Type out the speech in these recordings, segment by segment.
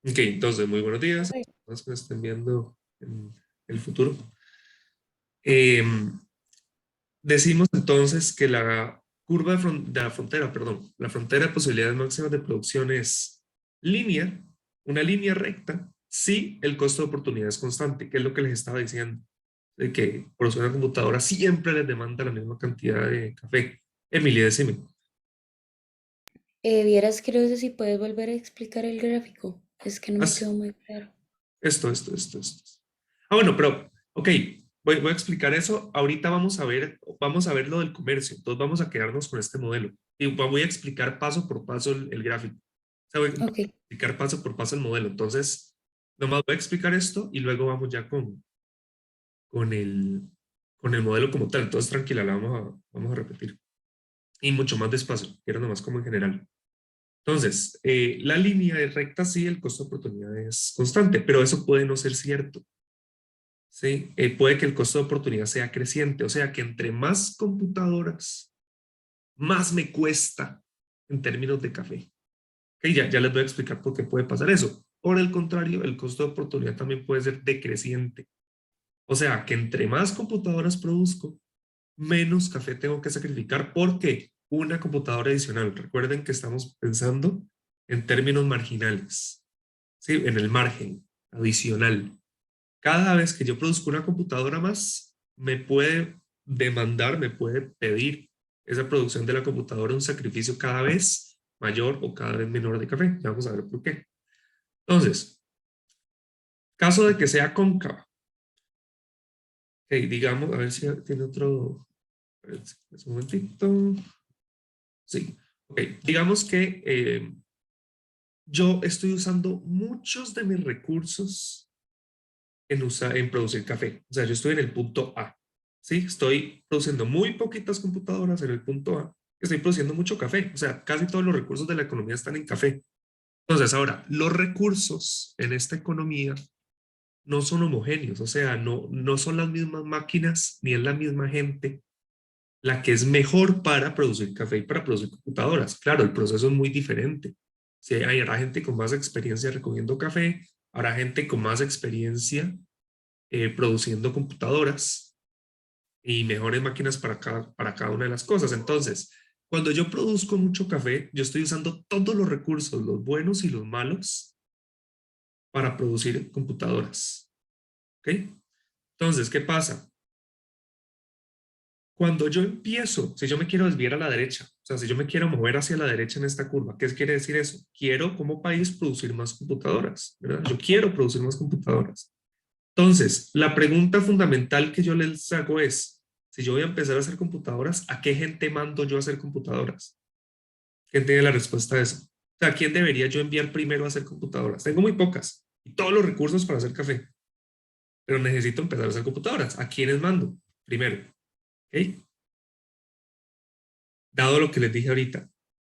Ok, entonces, muy buenos días a Ok. todos los que nos estén viendo en el futuro. Eh, Decimos entonces que la curva de la frontera, perdón, la frontera de posibilidades máximas de producción es lineal, una línea recta, si el costo de oportunidad es constante, que es lo que les estaba diciendo, de que por usar una computadora siempre les demanda la misma cantidad de café. Emilia, decime. Vieras que no sé si puedes volver a explicar el gráfico. Es que no me quedó Haz muy claro. esto. Ah, bueno, pero, ok, voy a explicar eso. Ahorita vamos a ver lo del comercio. Entonces vamos a quedarnos con este modelo. Y voy a explicar paso por paso el gráfico. O sea, voy a Ok, explicar paso por paso el modelo. Entonces, nomás voy a explicar esto y luego vamos ya con con el modelo como tal. Entonces, tranquila, vamos a repetir. Y mucho más despacio. Quiero nomás como en general. Entonces, la línea de recta sí, el costo de oportunidad es constante, pero eso puede no ser cierto. ¿Sí? Puede que el costo de oportunidad sea creciente, o sea que entre más computadoras, más me cuesta en términos de café. Okay, ya les voy a explicar por qué puede pasar eso. Por el contrario, el costo de oportunidad también puede ser decreciente. O sea que entre más computadoras produzco, menos café tengo que sacrificar porque una computadora adicional. Recuerden que estamos pensando en términos marginales, ¿sí? En el margen adicional. Cada vez que yo produzco una computadora más, me puede demandar, me puede pedir esa producción de la computadora un sacrificio cada vez mayor o cada vez menor de café. Ya vamos a ver por qué. Entonces, caso de que sea cóncava, okay, digamos, a ver si tiene otro, a ver, un momentito. Sí, ok, digamos que yo estoy usando muchos de mis recursos en producir café. O sea, yo estoy en el punto A. ¿Sí? Estoy produciendo muy poquitas computadoras en el punto A. Estoy produciendo mucho café. O sea, casi todos los recursos de la economía están en café. Entonces, ahora, los recursos en esta economía no son homogéneos. O sea, no son las mismas máquinas ni es la misma gente la que es mejor para producir café y para producir computadoras. Claro, el proceso es muy diferente. Si habrá gente con más experiencia recogiendo café, habrá gente con más experiencia produciendo computadoras y mejores máquinas para cada una de las cosas. Entonces, cuando yo produzco mucho café, yo estoy usando todos los recursos, los buenos y los malos, para producir computadoras. ¿Ok? Entonces, ¿qué pasa? Cuando yo empiezo, si yo me quiero desviar a la derecha, o sea, si yo me quiero mover hacia la derecha en esta curva, ¿qué quiere decir eso? Quiero como país producir más computadoras, ¿verdad? Yo quiero producir más computadoras. Entonces, la pregunta fundamental que yo les hago es, si yo voy a empezar a hacer computadoras, ¿a qué gente mando yo a hacer computadoras? ¿Quién tiene la respuesta a eso? O sea, ¿a quién debería yo enviar primero a hacer computadoras? Tengo muy pocas y todos los recursos para hacer café, pero necesito empezar a hacer computadoras. ¿A quiénes mando? Primero, ¿ok? Dado lo que les dije ahorita,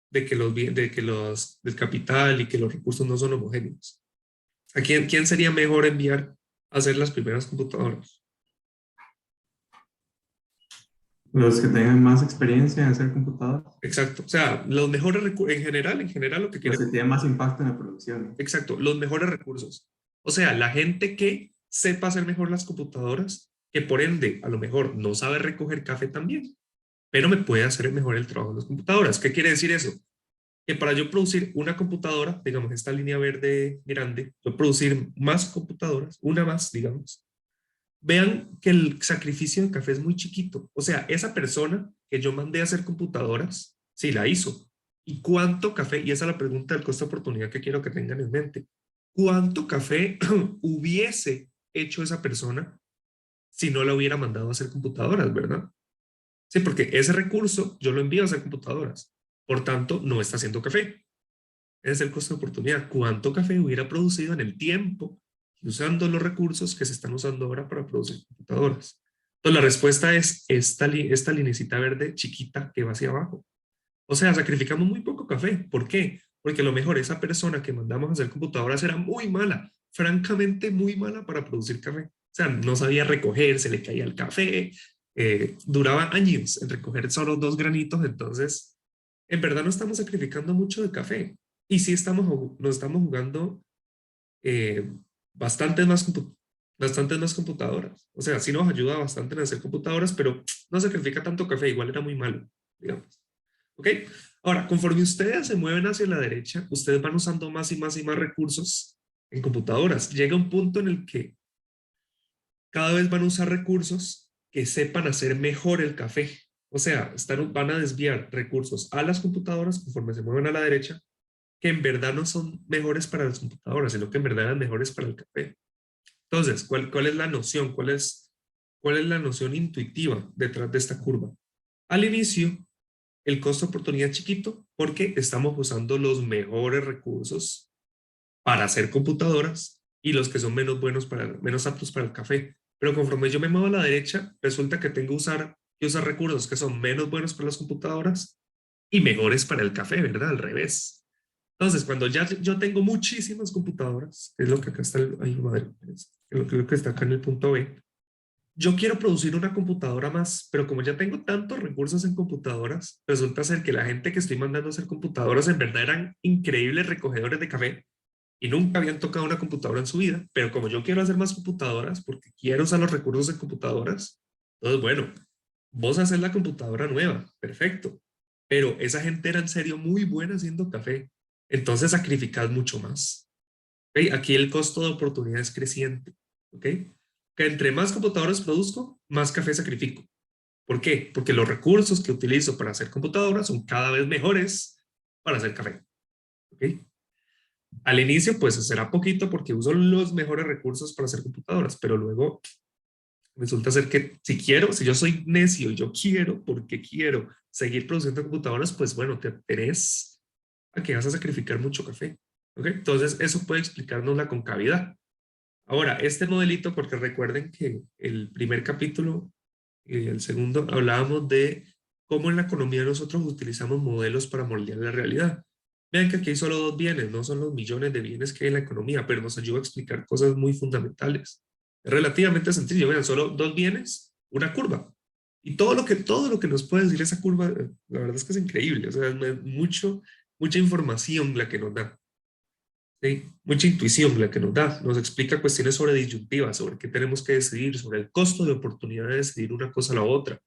del capital y que los recursos no son homogéneos. ¿A quién sería mejor enviar a hacer las primeras computadoras? Los que tengan más experiencia en hacer computadoras, Exacto. O sea, los mejores recursos, en general lo que los que queremos, tienen más impacto en la producción. exacto, los mejores recursos. O sea, la gente que sepa hacer mejor las computadoras, que por ende a lo mejor no sabe recoger café también, pero me puede hacer mejor el trabajo en las computadoras. ¿Qué quiere decir eso? Que para yo producir una computadora, digamos, esta línea verde grande, yo producir más computadoras, una más, digamos, vean que el sacrificio de café es muy chiquito. O sea, esa persona que yo mandé a hacer computadoras, sí la hizo. ¿Y cuánto café? Y esa es la pregunta del costo de oportunidad que quiero que tengan en mente. ¿Cuánto café hubiese hecho esa persona si no la hubiera mandado a hacer computadoras, verdad? Sí, porque ese recurso yo lo envío a hacer computadoras. Por tanto, no está haciendo café. Ese es el costo de oportunidad. ¿Cuánto café hubiera producido en el tiempo usando los recursos que se están usando ahora para producir computadoras? Entonces, la respuesta es esta linecita verde chiquita que va hacia abajo. O sea, sacrificamos muy poco café. ¿Por qué? Porque a lo mejor esa persona que mandamos a hacer computadoras era muy mala, francamente muy mala para producir café. O sea, no sabía recoger, se le caía el café, duraba años en recoger solo dos granitos, entonces, en verdad no estamos sacrificando mucho de café. Y sí nos estamos jugando eh, bastantes más, bastantes más computadoras. O sea, sí nos ayuda bastante en hacer computadoras, pero no sacrifica tanto café, igual era muy malo, digamos. ¿Ok? Ahora, conforme ustedes se mueven hacia la derecha, ustedes van usando más y más y más recursos en computadoras. Llega un punto en el que cada vez van a usar recursos que sepan hacer mejor el café. O sea, van a desviar recursos a las computadoras conforme se mueven a la derecha, que en verdad no son mejores para las computadoras, sino que en verdad eran mejores para el café. Entonces, ¿cuál es la noción? ¿Cuál es la noción intuitiva detrás de esta curva? Al inicio, el costo de oportunidad es chiquito porque estamos usando los mejores recursos para hacer computadoras y los que son menos buenos menos aptos para el café. Pero conforme yo me muevo a la derecha, resulta que tengo que usar recursos que son menos buenos para las computadoras y mejores para el café, ¿verdad? Al revés. Entonces, cuando ya yo tengo muchísimas computadoras, que es lo que acá está, ay, madre, es lo que está acá en el punto B, yo quiero producir una computadora más, pero como ya tengo tantos recursos en computadoras, resulta ser que la gente que estoy mandando a hacer computadoras en verdad eran increíbles recogedores de café y nunca habían tocado una computadora en su vida, pero como yo quiero hacer más computadoras porque quiero usar los recursos de computadoras, entonces bueno, vos haces la computadora nueva, perfecto, pero esa gente era en serio muy buena haciendo café, entonces sacrificas mucho más. ¿Okay? Aquí el costo de oportunidad es creciente, ¿ok? Que entre más computadoras produzco, más café sacrifico. ¿Por qué? Porque los recursos que utilizo para hacer computadoras son cada vez mejores para hacer café, ¿ok? Al inicio, pues será poquito porque uso los mejores recursos para hacer computadoras, pero luego resulta ser que si quiero, si yo soy necio y yo quiero, porque quiero seguir produciendo computadoras, pues bueno, te tenés a que vas a sacrificar mucho café. ¿Ok? Entonces, eso puede explicarnos la concavidad. Ahora, este modelito, porque recuerden que el primer capítulo y el segundo hablábamos de cómo en la economía nosotros utilizamos modelos para moldear la realidad. Vean que aquí hay solo dos bienes, no son los millones de bienes que hay en la economía, pero nos ayuda a explicar cosas muy fundamentales. Es relativamente sencillo, vean, solo dos bienes, una curva. Y todo lo que nos puede decir esa curva, la verdad es que es increíble, o sea, es mucha información la que nos da. ¿Sí? Mucha intuición la que nos da, nos explica cuestiones sobre disyuntivas, sobre qué tenemos que decidir, sobre el costo de oportunidad de decidir una cosa a la otra.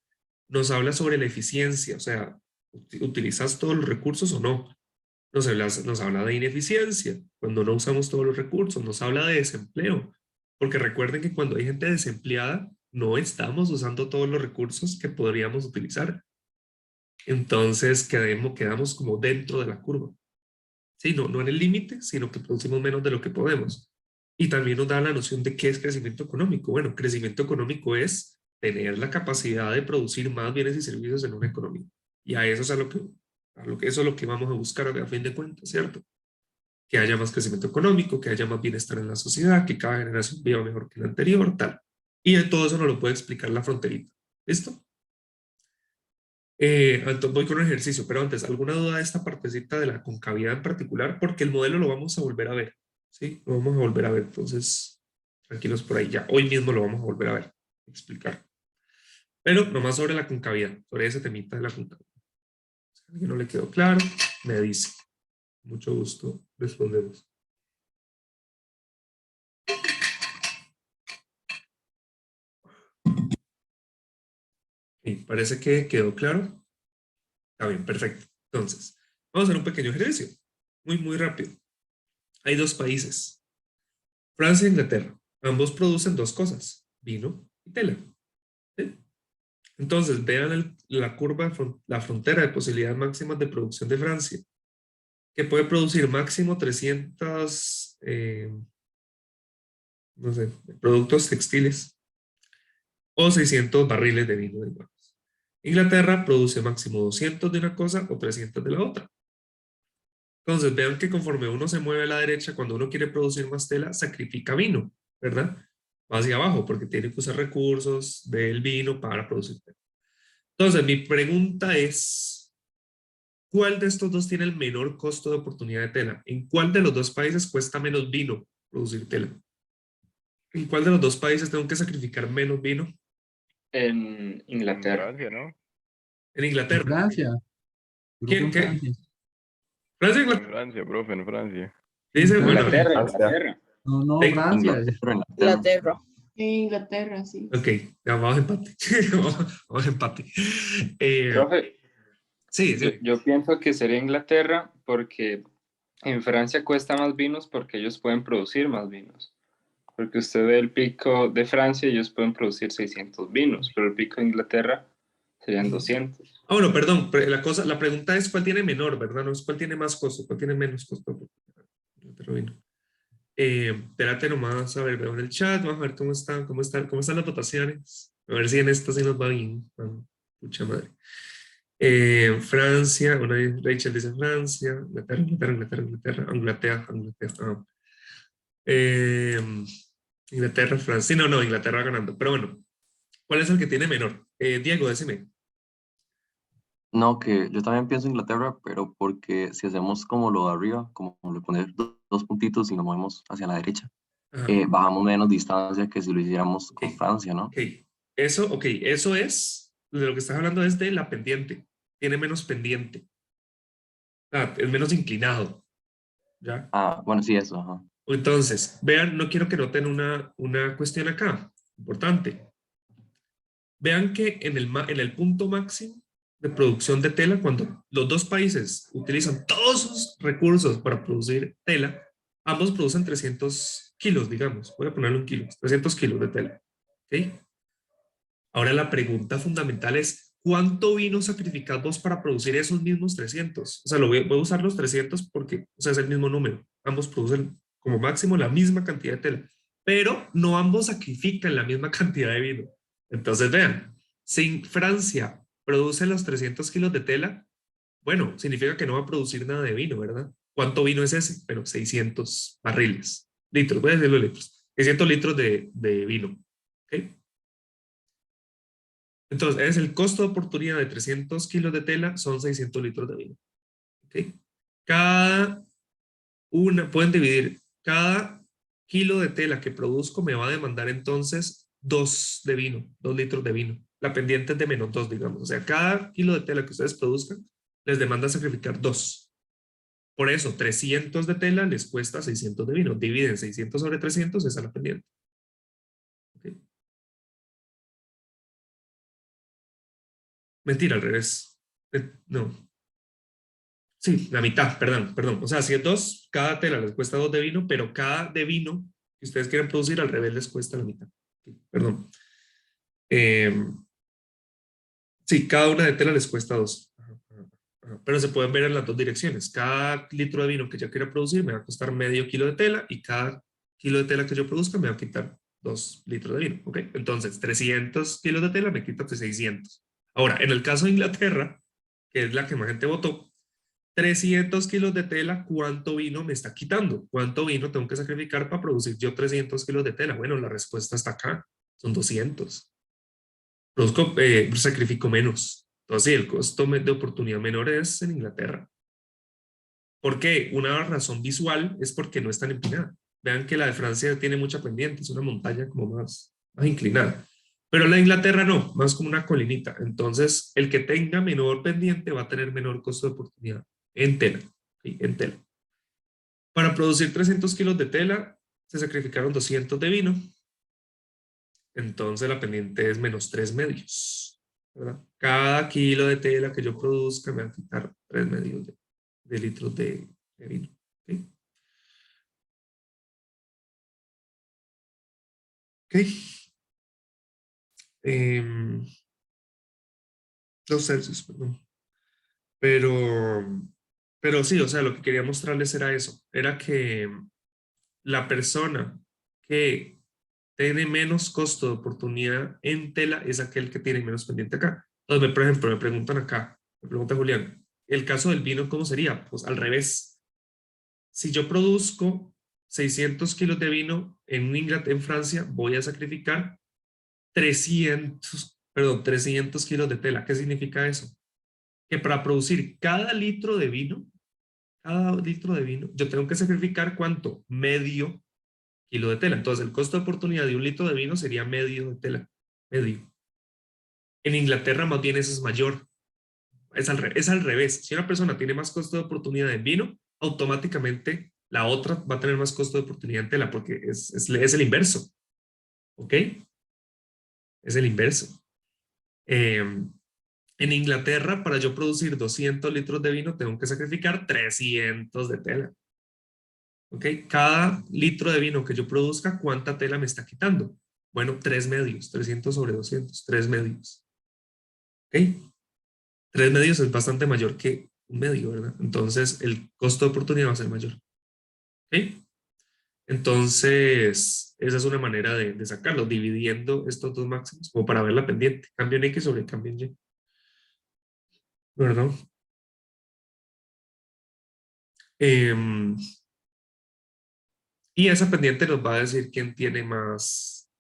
Nos habla sobre la eficiencia, o sea, ¿utilizas todos los recursos o no? Nos habla de ineficiencia, cuando no usamos todos los recursos, nos habla de desempleo, porque recuerden que cuando hay gente desempleada, no estamos usando todos los recursos que podríamos utilizar. Entonces quedamos como dentro de la curva. Sí, no en el límite, sino que producimos menos de lo que podemos. Y también nos da la noción de qué es crecimiento económico. Bueno, crecimiento económico es tener la capacidad de producir más bienes y servicios en una economía. Y a eso es eso es lo que vamos a buscar a fin de cuentas, ¿cierto? Que haya más crecimiento económico, que haya más bienestar en la sociedad, que cada generación viva mejor que la anterior, tal. Y de todo eso nos lo puede explicar la fronterita. ¿Listo? Entonces voy con un ejercicio, pero antes, ¿alguna duda de esta partecita de la concavidad en particular? Porque el modelo lo vamos a volver a ver, ¿sí? Lo vamos a volver a ver, entonces, tranquilos por ahí, ya hoy mismo lo vamos a volver a ver, explicar. Pero nomás sobre la concavidad, sobre ese temita de la concavidad. Si a alguien no le quedó claro, me dice. Mucho gusto, respondemos. Y parece que quedó claro. Está bien, perfecto. Entonces, vamos a hacer un pequeño ejercicio, muy rápido. Hay dos países, Francia e Inglaterra. Ambos producen dos cosas, vino y tela. ¿Sí? Entonces, vean la curva, la frontera de posibilidades máximas de producción de Francia, que puede producir máximo 300, no sé, productos textiles o 600 barriles de vino. Digamos. Inglaterra produce máximo 200 de una cosa o 300 de la otra. Entonces, vean que conforme uno se mueve a la derecha, cuando uno quiere producir más tela, sacrifica vino, ¿verdad? Va hacia abajo porque tiene que usar recursos del vino para producir tela. Entonces, mi pregunta es, ¿cuál de estos dos tiene el menor costo de oportunidad de tela? ¿En cuál de los dos países cuesta menos vino producir tela? ¿En cuál de los dos países tengo que sacrificar menos vino? En En Inglaterra. Francia, ¿no? En En Inglaterra. Francia, creo que ¿Quién? en ¿Qué? Francia. ¿Francia o En Inglaterra? Francia, profe, en Francia. En Dice, bueno, Francia. Inglaterra. No, Sí. Francia. Inglaterra. Inglaterra, sí. Ok, ya, vamos a empate. Vamos a empate. Profe, Sí, yo, sí. yo pienso que sería Inglaterra porque en Francia cuesta más vinos porque ellos pueden producir más vinos. Porque usted ve el pico de Francia y ellos pueden producir 600 vinos, pero el pico de Inglaterra serían 200. Ah, bueno, perdón, la pregunta es cuál tiene menor, ¿verdad? No es cuál tiene más costo, cuál tiene menos costo. Espérate nomás, a ver, veo en el chat, vamos a ver cómo están las votaciones. A ver si en esta sí nos va bien. Pucha madre. Francia, Rachel dice Francia, Inglaterra. Eh, Inglaterra, Francia. Sí, no, Inglaterra ganando. Pero bueno, ¿cuál es el que tiene menor? Diego, decime. No, que yo también pienso Inglaterra, pero porque si hacemos como lo de arriba, como le poner dos puntitos y nos movemos hacia la derecha, Ajá. bajamos menos distancia que si lo hiciéramos con Ok. Francia, ¿no? Eso es, de lo que estás hablando es de la pendiente. Tiene menos pendiente. Es menos inclinado. ¿Ya? Ah, bueno, sí, eso, ajá. Entonces, vean, no quiero que noten una cuestión acá, importante. Vean que en el punto máximo de producción de tela, cuando los dos países utilizan todos sus recursos para producir tela, ambos producen 300 kilos, digamos. Voy a ponerlo en kilos, 300 kilos de tela. ¿Ok? Ahora la pregunta fundamental es, ¿cuánto vino sacrificás vos para producir esos mismos 300? O sea, voy a usar los 300 porque, o sea, es el mismo número. Ambos producen como máximo la misma cantidad de tela, pero no ambos sacrifican la misma cantidad de vino. Entonces, vean, si Francia produce los 300 kilos de tela, bueno, significa que no va a producir nada de vino, ¿verdad? ¿Cuánto vino es ese? Bueno, 600 barriles, litros, voy a decirlo litros, 600 litros de vino. ¿Ok? Entonces, es el costo de oportunidad de 300 kilos de tela, son 600 litros de vino. ¿Okay? Pueden dividir, cada kilo de tela que produzco me va a demandar entonces 2 de vino, 2 litros de vino. La pendiente es de menos 2, digamos. O sea, cada kilo de tela que ustedes produzcan les demanda sacrificar 2. Por eso, 300 de tela les cuesta 600 de vino. Dividen 600 sobre 300, esa es la pendiente. ¿Okay? Mentira, al revés. No. Sí, la mitad, perdón. O sea, si es 2, cada tela les cuesta 2 de vino, pero cada de vino que ustedes quieren producir al revés les cuesta la mitad. Perdón. Sí, cada una de tela les cuesta 2. Pero se pueden ver en las dos direcciones. Cada litro de vino que yo quiera producir me va a costar medio kilo de tela y cada kilo de tela que yo produzca me va a quitar 2 litros de vino. ¿Ok? Entonces, 300 kilos de tela me quita 600. Ahora, en el caso de Inglaterra, que es la que más gente votó, 300 kilos de tela, ¿cuánto vino me está quitando? ¿Cuánto vino tengo que sacrificar para producir yo 300 kilos de tela? Bueno, la respuesta está acá, son 200. Sacrifico menos. Entonces, sí, el costo de oportunidad menor es en Inglaterra. ¿Por qué? Una razón visual es porque no es tan empinada. Vean que la de Francia tiene mucha pendiente, es una montaña como más inclinada. Pero la de Inglaterra no, más como una colinita. Entonces, el que tenga menor pendiente va a tener menor costo de oportunidad en tela. ¿Sí? En tela. Para producir 300 kilos de tela, se sacrificaron 200 de vino. Entonces, la pendiente es menos 3 medios. ¿Verdad? Cada kilo de tela que yo produzca me va a quitar 3 medios de litros de vino. ¿Okay? Ok. 2 tercios, perdón. Pero sí, o sea, lo que quería mostrarles era eso. Era que la persona que tiene menos costo de oportunidad en tela es aquel que tiene menos pendiente acá. Entonces, por ejemplo, me preguntan acá, me pregunta Julián, el caso del vino, ¿cómo sería? Pues al revés. Si yo produzco 600 kilos de vino en Francia, voy a sacrificar 300 kilos de tela. ¿Qué significa eso? Que para producir cada litro de vino, yo tengo que sacrificar ¿cuánto? Medio kilo de tela. Entonces, el costo de oportunidad de un litro de vino sería medio de tela. Medio. En Inglaterra, más bien, eso es mayor. Es al revés. Si una persona tiene más costo de oportunidad en vino, automáticamente la otra va a tener más costo de oportunidad en tela porque es el inverso. ¿Ok? Es el inverso. En Inglaterra, para yo producir 200 litros de vino, tengo que sacrificar 300 de tela. ¿Ok? Cada litro de vino que yo produzca, ¿cuánta tela me está quitando? Bueno, 3 medios, 300 sobre 200, 3 medios. ¿Ok? 3 medios es bastante mayor que un medio, ¿verdad? Entonces, el costo de oportunidad va a ser mayor. ¿Ok? Entonces, esa es una manera de sacarlo, dividiendo estos dos máximos, como para ver la pendiente. Cambio en X sobre cambio en Y. ¿Verdad? Y esa pendiente nos va a decir quién tiene más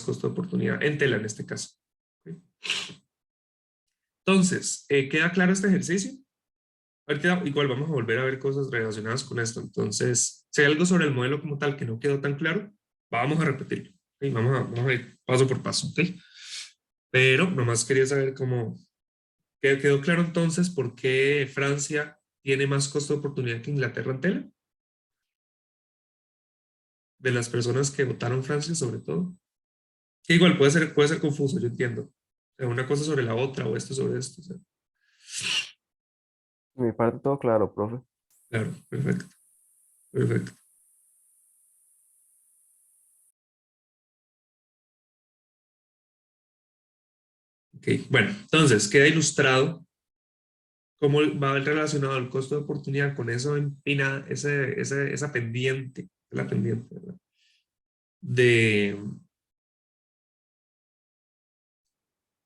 costo de oportunidad en tela en este caso. ¿Ok? Entonces, ¿queda claro este ejercicio? Ahorita igual vamos a volver a ver cosas relacionadas con esto. Entonces, si hay algo sobre el modelo como tal que no quedó tan claro, vamos a repetirlo. ¿Ok? Vamos a ir paso por paso. ¿Ok? Pero nomás quería saber cómo quedó claro entonces por qué Francia tiene más costo de oportunidad que Inglaterra en tela. De las personas que votaron Francia, sobre todo. Que igual puede ser confuso, yo entiendo. O sea, una cosa sobre la otra o esto sobre esto. O sea, De mi parte todo claro, profe. claro, perfecto, perfecto. Ok, bueno, entonces queda ilustrado cómo va relacionado el costo de oportunidad con eso empina, esa pendiente, la pendiente, ¿verdad? De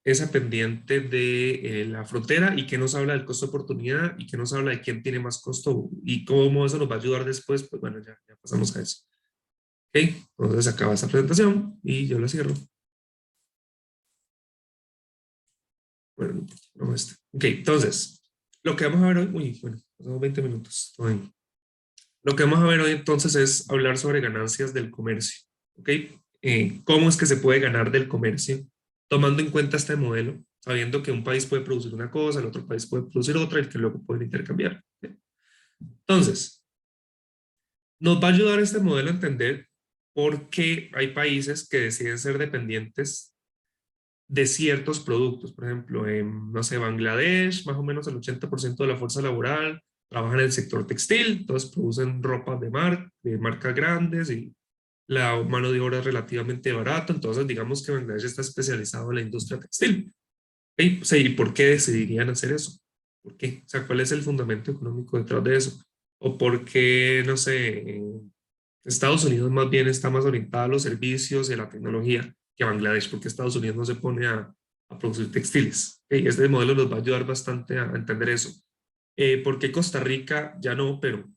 esa pendiente de la frontera y que nos habla del costo de oportunidad y que nos habla de quién tiene más costo y cómo eso nos va a ayudar después, pues bueno, ya pasamos a eso. Ok, entonces acaba esta presentación y yo la cierro. Bueno, no está. Ok, entonces, lo que vamos a ver hoy, bueno, pasamos 20 minutos. Todo bien. Lo que vamos a ver hoy entonces es hablar sobre ganancias del comercio. Ok, ¿cómo es que se puede ganar del comercio? Tomando en cuenta este modelo, sabiendo que un país puede producir una cosa, el otro país puede producir otra y que luego pueden intercambiar. ¿Okay? Entonces, nos va a ayudar este modelo a entender por qué hay países que deciden ser dependientes de ciertos productos. Por ejemplo, en, no sé, Bangladesh, más o menos el 80% de la fuerza laboral trabaja en el sector textil, entonces producen ropa de marcas grandes y la mano de obra es relativamente barata, entonces digamos que Bangladesh está especializado en la industria textil. ¿Y, o sea, ¿y por qué decidirían hacer eso? ¿Por qué? O sea, ¿cuál es el fundamento económico detrás de eso? O por qué, no sé, Estados Unidos más bien está más orientado a los servicios y a la tecnología que Bangladesh, porque Estados Unidos no se pone a producir textiles. Este modelo nos va a ayudar bastante a entender eso. ¿Por qué Costa Rica ya no, pero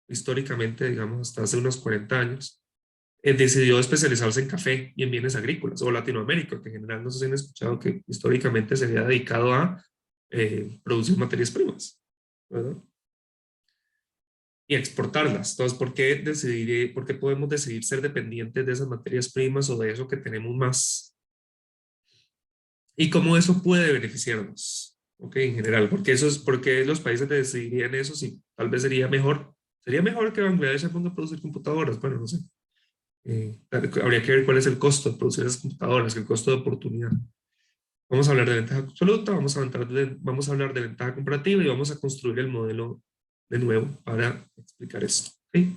históricamente, digamos, hasta hace unos 40 años, decidió especializarse en café y en bienes agrícolas, o Latinoamérica, que en general no sé si han escuchado que históricamente se había dedicado a producir materias primas, ¿verdad? Y exportarlas. Entonces, ¿por qué podemos decidir ser dependientes de esas materias primas o de eso que tenemos más? ¿Y cómo eso puede beneficiarnos? ¿Ok? En general, porque los países decidirían eso si tal vez sería mejor que Bangladesh se ponga a producir computadoras. Bueno, no sé. Habría que ver cuál es el costo de producir esas computadoras, el costo de oportunidad. Vamos a hablar de ventaja absoluta, vamos a hablar de ventaja comparativa y vamos a construir el modelo de nuevo para explicar esto. ¿Okay?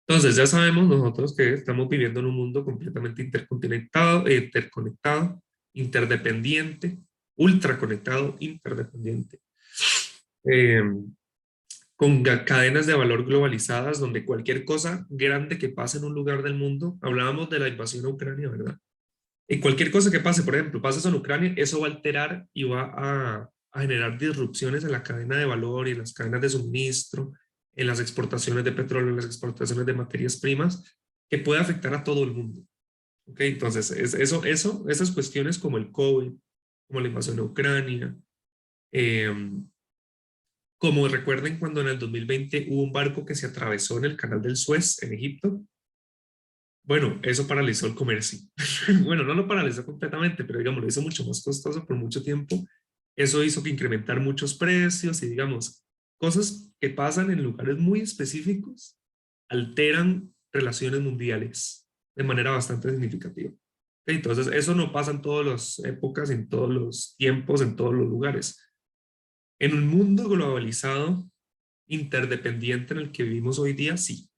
Entonces ya sabemos nosotros que estamos viviendo en un mundo completamente interconectado, interdependiente, ultraconectado, interdependiente, eh, con cadenas de valor globalizadas donde cualquier cosa grande que pase en un lugar del mundo, hablábamos de la invasión a Ucrania, ¿verdad? Y cualquier cosa que pase, por ejemplo, pasa en Ucrania, eso va a alterar y va a generar disrupciones en la cadena de valor y en las cadenas de suministro, en las exportaciones de petróleo, en las exportaciones de materias primas, que puede afectar a todo el mundo. ¿Ok? Entonces, esas cuestiones como el COVID, como la invasión a Ucrania, eh, como recuerden cuando en el 2020 hubo un barco que se atravesó en el canal del Suez en Egipto, bueno, eso paralizó el comercio. Bueno, no lo paralizó completamente, pero digamos, lo hizo mucho más costoso por mucho tiempo. Eso hizo que incrementar muchos precios y digamos, cosas que pasan en lugares muy específicos alteran relaciones mundiales de manera bastante significativa. ¿Okay? Entonces, eso no pasa en todas las épocas, en todos los tiempos, en todos los lugares. En un mundo globalizado, interdependiente en el que vivimos hoy día, sí.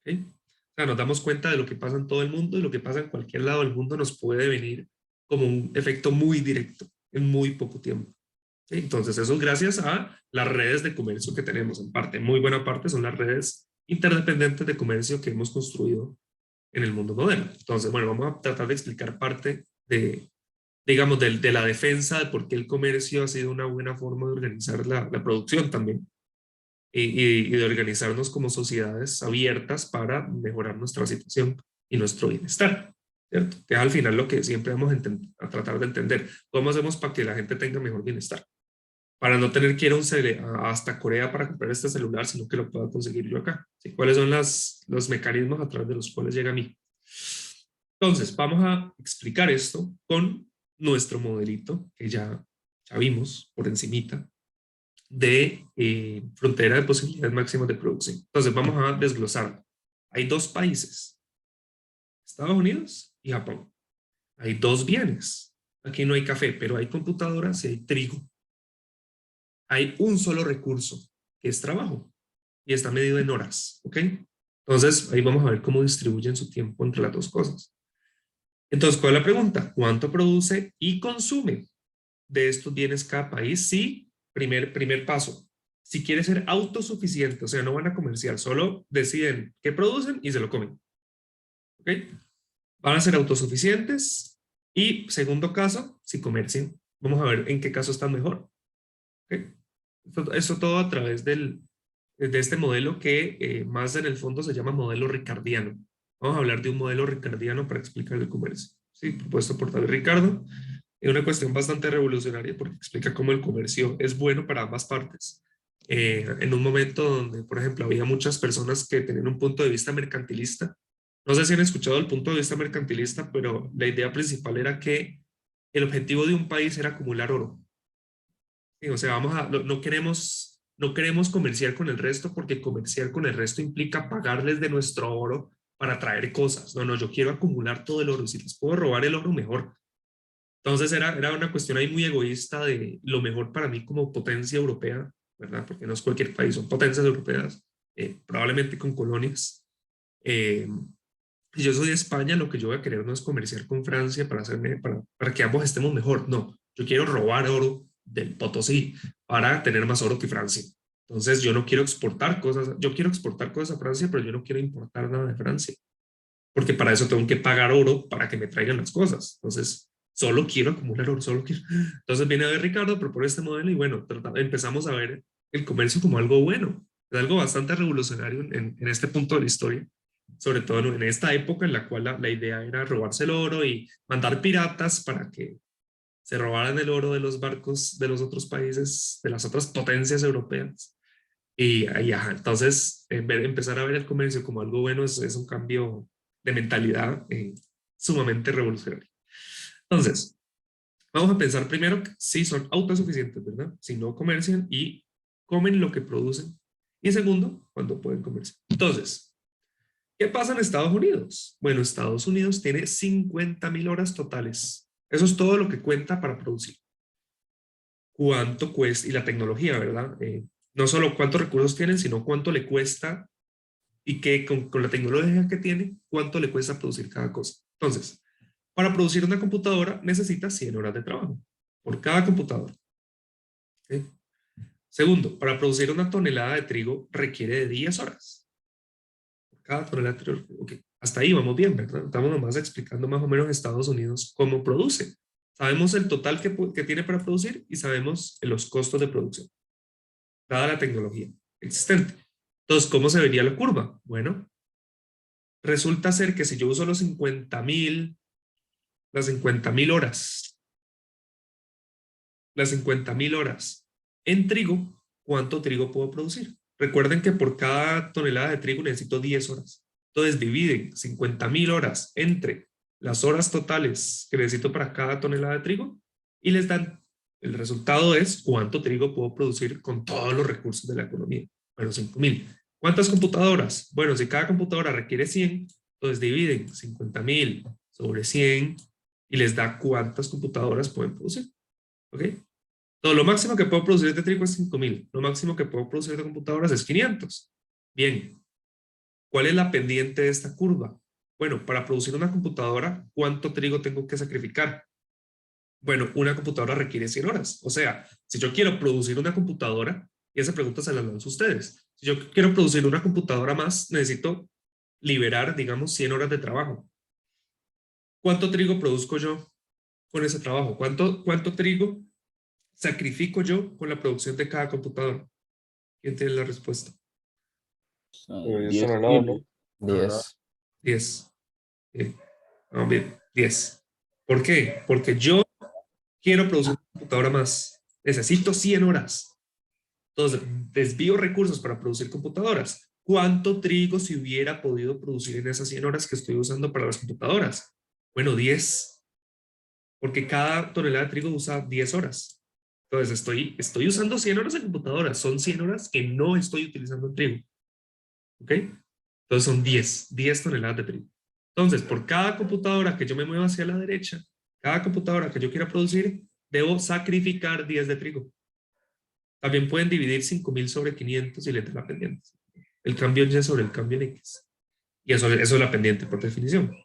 ¿Okay? O sea, nos damos cuenta de lo que pasa en todo el mundo y lo que pasa en cualquier lado del mundo nos puede venir como un efecto muy directo en muy poco tiempo. ¿Okay? Entonces, eso es gracias a las redes de comercio que tenemos en parte. Muy buena parte son las redes interdependientes de comercio que hemos construido en el mundo moderno. Entonces, bueno, vamos a tratar de explicar parte de, digamos, de la defensa de por qué el comercio ha sido una buena forma de organizar la producción también y de organizarnos como sociedades abiertas para mejorar nuestra situación y nuestro bienestar, ¿cierto? Que es al final lo que siempre vamos a tratar de entender. ¿Cómo hacemos para que la gente tenga mejor bienestar? Para no tener que ir hasta Corea para comprar este celular, sino que lo pueda conseguir yo acá. ¿Sí? ¿Cuáles son los mecanismos a través de los cuales llega a mí? Entonces, vamos a explicar esto con nuestro modelito, que ya vimos por encimita, de frontera de posibilidades máximas de producción. Entonces, vamos a desglosar. Hay dos países, Estados Unidos y Japón. Hay dos bienes. Aquí no hay café, pero hay computadoras y hay trigo. Hay un solo recurso, que es trabajo, y está medido en horas, ¿ok? Entonces, ahí vamos a ver cómo distribuyen su tiempo entre las dos cosas. Entonces, ¿cuál es la pregunta? ¿Cuánto produce y consume de estos bienes cada país? Sí, primer paso. Si quiere ser autosuficiente, o sea, no van a comerciar, solo deciden qué producen y se lo comen. ¿Ok? Van a ser autosuficientes. Y segundo caso, si comercian. Vamos a ver en qué caso están mejor. ¿Ok? Eso todo a través de este modelo que más en el fondo se llama modelo ricardiano. Vamos a hablar de un modelo ricardiano para explicar el comercio. Sí, propuesto por David Ricardo. Es una cuestión bastante revolucionaria porque explica cómo el comercio es bueno para ambas partes. En un momento donde, por ejemplo, había muchas personas que tenían un punto de vista mercantilista. No sé si han escuchado el punto de vista mercantilista, pero la idea principal era que el objetivo de un país era acumular oro. Sí, o sea, no queremos comerciar con el resto porque comerciar con el resto implica pagarles de nuestro oro para traer cosas. No, yo quiero acumular todo el oro. Si les puedo robar el oro, mejor. Entonces era una cuestión ahí muy egoísta de lo mejor para mí como potencia europea, ¿verdad? Porque no es cualquier país, son potencias europeas, probablemente con colonias. Si yo soy de España, lo que yo voy a querer no es comerciar con Francia para que ambos estemos mejor. No, yo quiero robar oro del Potosí para tener más oro que Francia. Entonces yo no quiero exportar cosas, yo quiero exportar cosas a Francia, pero yo no quiero importar nada de Francia, porque para eso tengo que pagar oro para que me traigan las cosas. Entonces, solo quiero acumular oro, solo quiero. Entonces viene a ver Ricardo, propone este modelo y bueno, empezamos a ver el comercio como algo bueno, es algo bastante revolucionario en este punto de la historia, sobre todo en esta época en la cual la idea era robarse el oro y mandar piratas para que se robaran el oro de los barcos de los otros países, de las otras potencias europeas. Entonces, empezar a ver el comercio como algo bueno es un cambio de mentalidad sumamente revolucionario. Entonces, vamos a pensar primero que sí son autosuficientes, ¿verdad? Si no comercian y comen lo que producen. Y segundo, cuando pueden comerciar. Entonces, ¿qué pasa en Estados Unidos? Bueno, Estados Unidos tiene 50.000 horas totales. Eso es todo lo que cuenta para producir. ¿Cuánto cuesta? Y la tecnología, ¿verdad? No solo cuántos recursos tienen, sino cuánto le cuesta y que con la tecnología que tiene, cuánto le cuesta producir cada cosa. Entonces, para producir una computadora necesita 100 horas de trabajo por cada computadora. ¿Okay? Segundo, para producir una tonelada de trigo requiere de 10 horas. Por cada tonelada de trigo. Okay. Hasta ahí vamos bien, ¿verdad? Estamos nomás explicando más o menos Estados Unidos cómo produce. Sabemos el total que tiene para producir y sabemos los costos de producción, dada la tecnología existente. Entonces, ¿cómo se vería la curva? Bueno, resulta ser que si yo uso las 50.000 horas, las 50.000 horas en trigo, ¿cuánto trigo puedo producir? Recuerden que por cada tonelada de trigo necesito 10 horas. Entonces dividen 50.000 horas entre las horas totales que necesito para cada tonelada de trigo y les dan El resultado es cuánto trigo puedo producir con todos los recursos de la economía. Bueno, 5.000. ¿Cuántas computadoras? Bueno, si cada computadora requiere 100, entonces dividen 50.000 sobre 100 y les da cuántas computadoras pueden producir. ¿Ok? Todo lo máximo que puedo producir de trigo es 5.000. Lo máximo que puedo producir de computadoras es 500. Bien. ¿Cuál es la pendiente de esta curva? Bueno, para producir una computadora, ¿cuánto trigo tengo que sacrificar? Bueno, una computadora requiere 100 horas. O sea, si yo quiero producir una computadora, y esa pregunta se la lanzo a ustedes. Si yo quiero producir una computadora más, necesito liberar, digamos, 100 horas de trabajo. ¿Cuánto trigo produzco yo con ese trabajo? ¿Cuánto trigo sacrifico yo con la producción de cada computadora? ¿Quién tiene la respuesta? 10 10 toneladas, kilos. ¿no? 10. 10. Bien. Vamos bien. 10. ¿Por qué? Porque yo quiero producir una computadora más. Necesito 100 horas. Entonces, desvío recursos para producir computadoras. ¿Cuánto trigo se hubiera podido producir en esas 100 horas que estoy usando para las computadoras? Bueno, 10. Porque cada tonelada de trigo usa 10 horas. Entonces, estoy usando 100 horas en computadoras. Son 100 horas que no estoy utilizando en trigo. ¿Ok? Entonces son 10 toneladas de trigo. Entonces, por cada computadora que yo me mueva hacia la derecha, cada computadora que yo quiera producir, debo sacrificar 10 de trigo. También pueden dividir 5.000 sobre 500 y le da la pendiente. El cambio en Y sobre el cambio en X. Y eso es la pendiente por definición.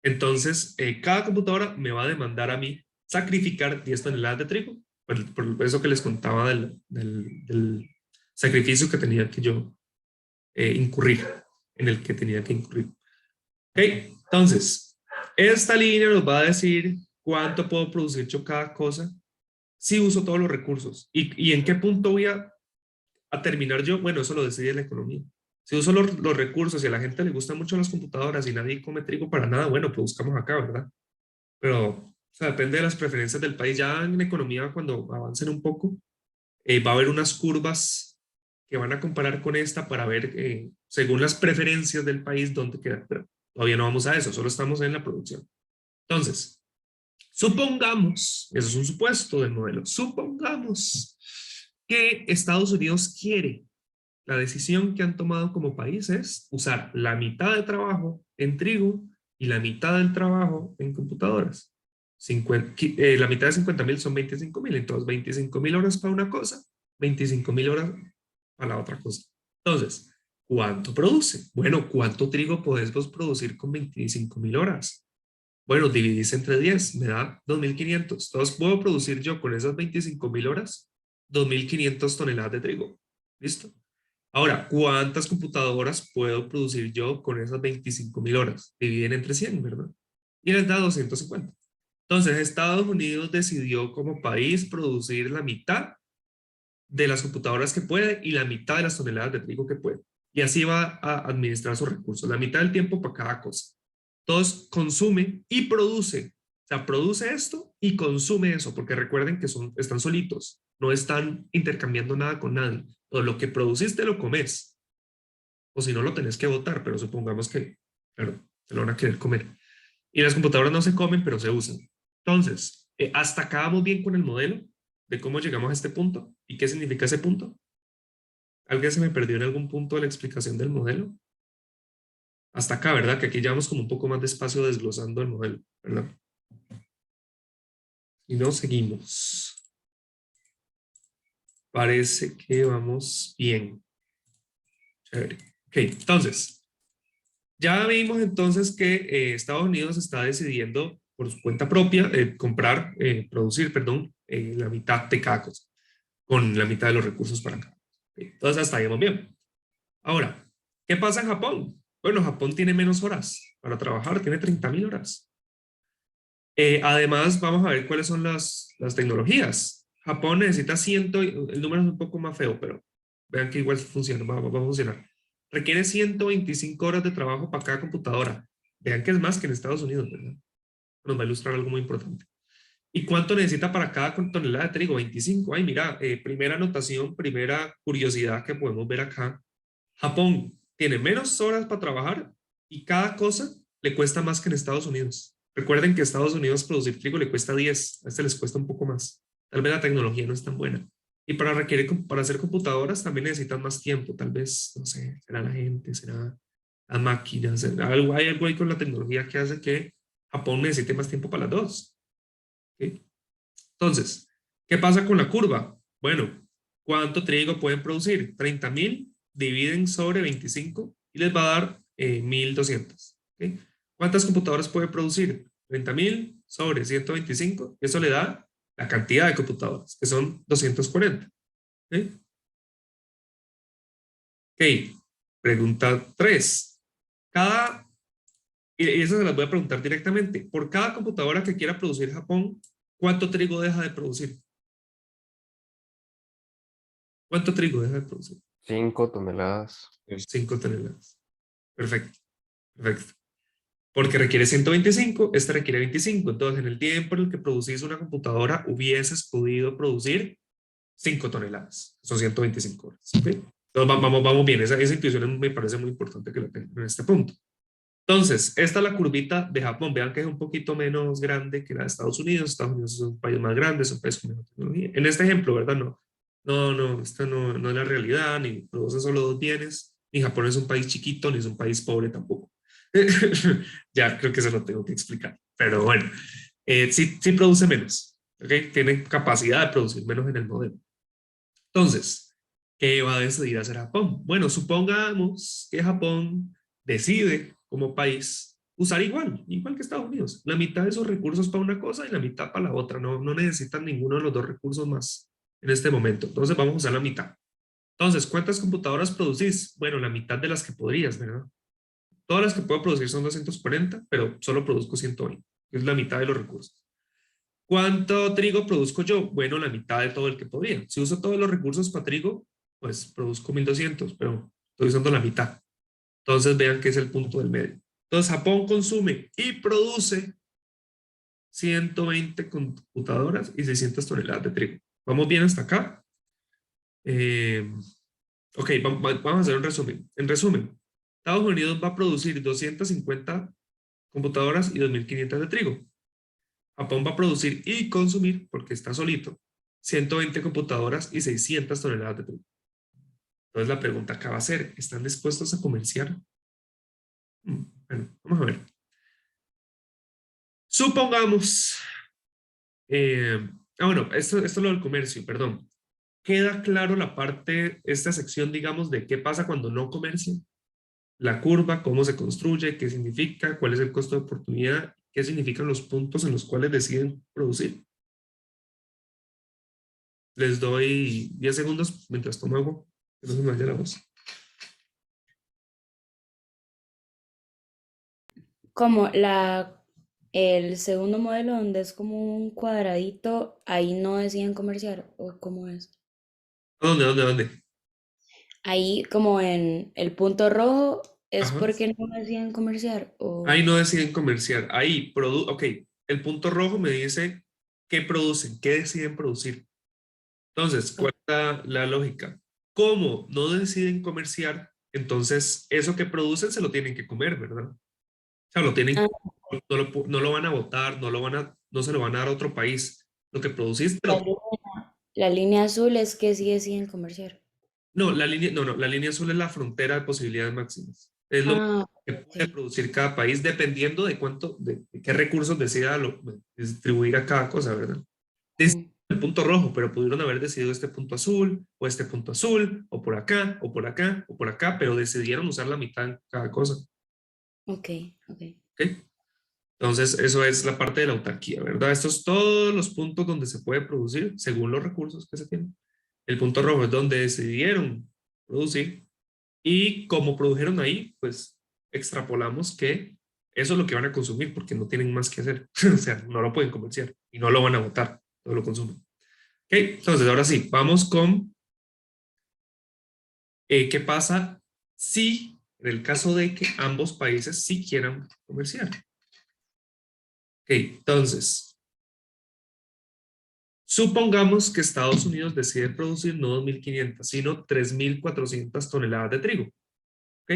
Entonces, cada computadora me va a demandar a mí sacrificar 10 toneladas de trigo. Por eso que les contaba del sacrificio que tenía que yo incurrir, en el que tenía que incurrir. Ok, entonces, esta línea nos va a decir cuánto puedo producir yo cada cosa si uso todos los recursos. ¿Y en qué punto voy a terminar yo? Bueno, eso lo decide la economía. Si uso los recursos y a la gente le gustan mucho las computadoras y nadie come trigo para nada, bueno, produzcamos acá, ¿verdad? Pero, o sea, depende de las preferencias del país. Ya en economía, cuando avancen un poco, va a haber unas curvas que van a comparar con esta para ver, según las preferencias del país, dónde queda. Pero todavía no vamos a eso, solo estamos en la producción. Entonces, supongamos, eso es un supuesto del modelo, supongamos que Estados Unidos quiere, la decisión que han tomado como país es usar la mitad de trabajo en trigo y la mitad del trabajo en computadoras. La mitad de 50.000 son 25.000, entonces 25.000 horas para una cosa, 25.000 horas para la otra cosa. Entonces, ¿cuánto produce? Bueno, ¿cuánto trigo podés vos producir con 25.000 horas? Bueno, dividís entre 10, me da 2.500. Entonces, puedo producir yo con esas 25.000 horas 2.500 toneladas de trigo. ¿Listo? Ahora, ¿cuántas computadoras puedo producir yo con esas 25.000 horas? Dividen entre 100, ¿verdad? Y les da 250. Entonces, Estados Unidos decidió como país producir la mitad de las computadoras que puede y la mitad de las toneladas de trigo que puede. Y así va a administrar sus recursos, la mitad del tiempo para cada cosa. Entonces, consume y produce. O sea, produce esto y consume eso, porque recuerden que están solitos, no están intercambiando nada con nadie. Todo lo que produciste lo comes. O si no, lo tenés que botar, pero supongamos que, claro, te lo van a querer comer. Y las computadoras no se comen, pero se usan. Entonces, hasta acá vamos bien con el modelo de cómo llegamos a este punto y qué significa ese punto. ¿Alguien se me perdió en algún punto de la explicación del modelo? Hasta acá, ¿verdad? Que aquí ya vamos como un poco más despacio desglosando el modelo, ¿verdad? Y no seguimos. Parece que vamos bien. Chévere. Ok, entonces, ya vimos entonces que Estados Unidos está decidiendo por su cuenta propia producir, perdón, la mitad de cada cosa, con la mitad de los recursos para acá. Okay, entonces, hasta ahí vamos bien. Ahora, ¿qué pasa en Japón? Bueno, Japón tiene menos horas para trabajar, tiene 30.000 horas. Además, vamos a ver cuáles son las tecnologías. Japón necesita el número es un poco más feo, pero vean que igual funciona, va a funcionar. Requiere 125 horas de trabajo para cada computadora. Vean que es más que en Estados Unidos, ¿verdad? Nos va a ilustrar algo muy importante. ¿Y cuánto necesita para cada tonelada de trigo? 25. Ay, mira, primera anotación, primera curiosidad que podemos ver acá. Japón tiene menos horas para trabajar y cada cosa le cuesta más que en Estados Unidos. Recuerden que a Estados Unidos producir trigo le cuesta 10, a este les cuesta un poco más. Tal vez la tecnología no es tan buena. Y para hacer computadoras también necesitan más tiempo. Tal vez, no sé, será la gente, será las máquinas, hay algo ahí con la tecnología que hace que Japón necesite más tiempo para las dos. ¿Ok? Entonces, ¿qué pasa con la curva? Bueno, ¿cuánto trigo pueden producir? 30.000 dividen sobre 25 y les va a dar 1.200. ¿Ok? ¿Cuántas computadoras puede producir? 30.000 sobre 125. Eso le da la cantidad de computadoras, que son 240. ¿Ok? Ok. Pregunta 3. Y eso se las voy a preguntar directamente. Por cada computadora que quiera producir Japón, ¿cuánto trigo deja de producir? ¿Cuánto trigo deja de producir? 5 toneladas. 5 toneladas. Perfecto, perfecto. Porque requiere 125, este requiere 25. Entonces, en el tiempo en el que producís una computadora, hubieses podido producir 5 toneladas. Son 125 horas. ¿Okay? Entonces, vamos bien. Esa intuición me parece muy importante que la tengan en este punto. Entonces, esta es la curvita de Japón. Vean que es un poquito menos grande que la de Estados Unidos. Estados Unidos es un país más grande, es un país con mejor tecnología. En este ejemplo, ¿verdad? No, esta no es la realidad, ni producen solo 2 bienes, ni Japón es un país chiquito, ni es un país pobre tampoco. Ya creo que eso lo tengo que explicar. Pero bueno, sí produce menos. ¿Okay? Tiene capacidad de producir menos en el modelo. Entonces, ¿qué va a decidir hacer Japón? Bueno, supongamos que Japón decide como país usar igual que Estados Unidos, la mitad de sus recursos para una cosa y la mitad para la otra. No necesitan ninguno de los dos recursos más en este momento. Entonces vamos a usar la mitad. Entonces, ¿cuántas computadoras producís? Bueno, la mitad de las que podrías, ¿verdad? Todas las que puedo producir son 240, pero solo produzco 120, que es la mitad de los recursos. ¿Cuánto trigo produzco yo? Bueno, la mitad de todo el que podría. Si uso todos los recursos para trigo, pues produzco 1.200, pero estoy usando la mitad. Entonces vean que es el punto del medio. Entonces Japón consume y produce 120 computadoras y 600 toneladas de trigo. ¿Vamos bien hasta acá? Ok, vamos a hacer un resumen. En resumen, Estados Unidos va a producir 250 computadoras y 2.500 de trigo. Japón va a producir y consumir, porque está solito, 120 computadoras y 600 toneladas de trigo. Entonces la pregunta acá va a ser, ¿están dispuestos a comerciar? Bueno, vamos a ver. Supongamos, bueno, esto es lo del comercio, perdón. ¿Queda claro la parte, esta sección, digamos, de qué pasa cuando no comercian? La curva, cómo se construye, qué significa, cuál es el costo de oportunidad, qué significan los puntos en los cuales deciden producir. Les doy 10 segundos mientras tomo agua, que no se me vaya la voz. Como el segundo modelo donde es como un cuadradito, ahí no deciden comerciar, ¿o cómo es? ¿Dónde? Ahí como en el punto rojo es Ajá. porque no deciden comerciar, Ahí o... no deciden comerciar. Ahí, ok, el punto rojo me dice qué producen, qué deciden producir. Entonces, ¿cuál es la lógica? ¿Cómo no deciden comerciar? Entonces, eso que producen se lo tienen que comer, ¿verdad? O sea, lo tienen, Ah, no lo van a botar, no se lo van a dar a otro país. Lo que produciste, la la línea azul es que sí deciden comerciar. no, la línea azul es la frontera de posibilidades máximas. Es lo Ah, que puede ok. producir cada país dependiendo de qué recursos decida distribuir a cada cosa, ¿verdad? Deciden Mm, el punto rojo, pero pudieron haber decidido este punto azul, o este punto azul, o por acá, o por acá, o por acá, pero decidieron usar la mitad en cada cosa. ok, ok. ¿Ok? Entonces, eso es la parte de la autarquía, ¿verdad? Estos todos los puntos donde se puede producir según los recursos que se tienen. El punto rojo es donde decidieron producir y como produjeron ahí, pues extrapolamos que eso es lo que van a consumir porque no tienen más que hacer. O sea, no lo pueden comerciar y no lo van a botar, no lo consumen. Ok, entonces ahora sí, vamos con qué pasa si, en el caso de que ambos países sí quieran comerciar. Ok, entonces, supongamos que Estados Unidos decide producir no 2.500, sino 3.400 toneladas de trigo. ¿Ok?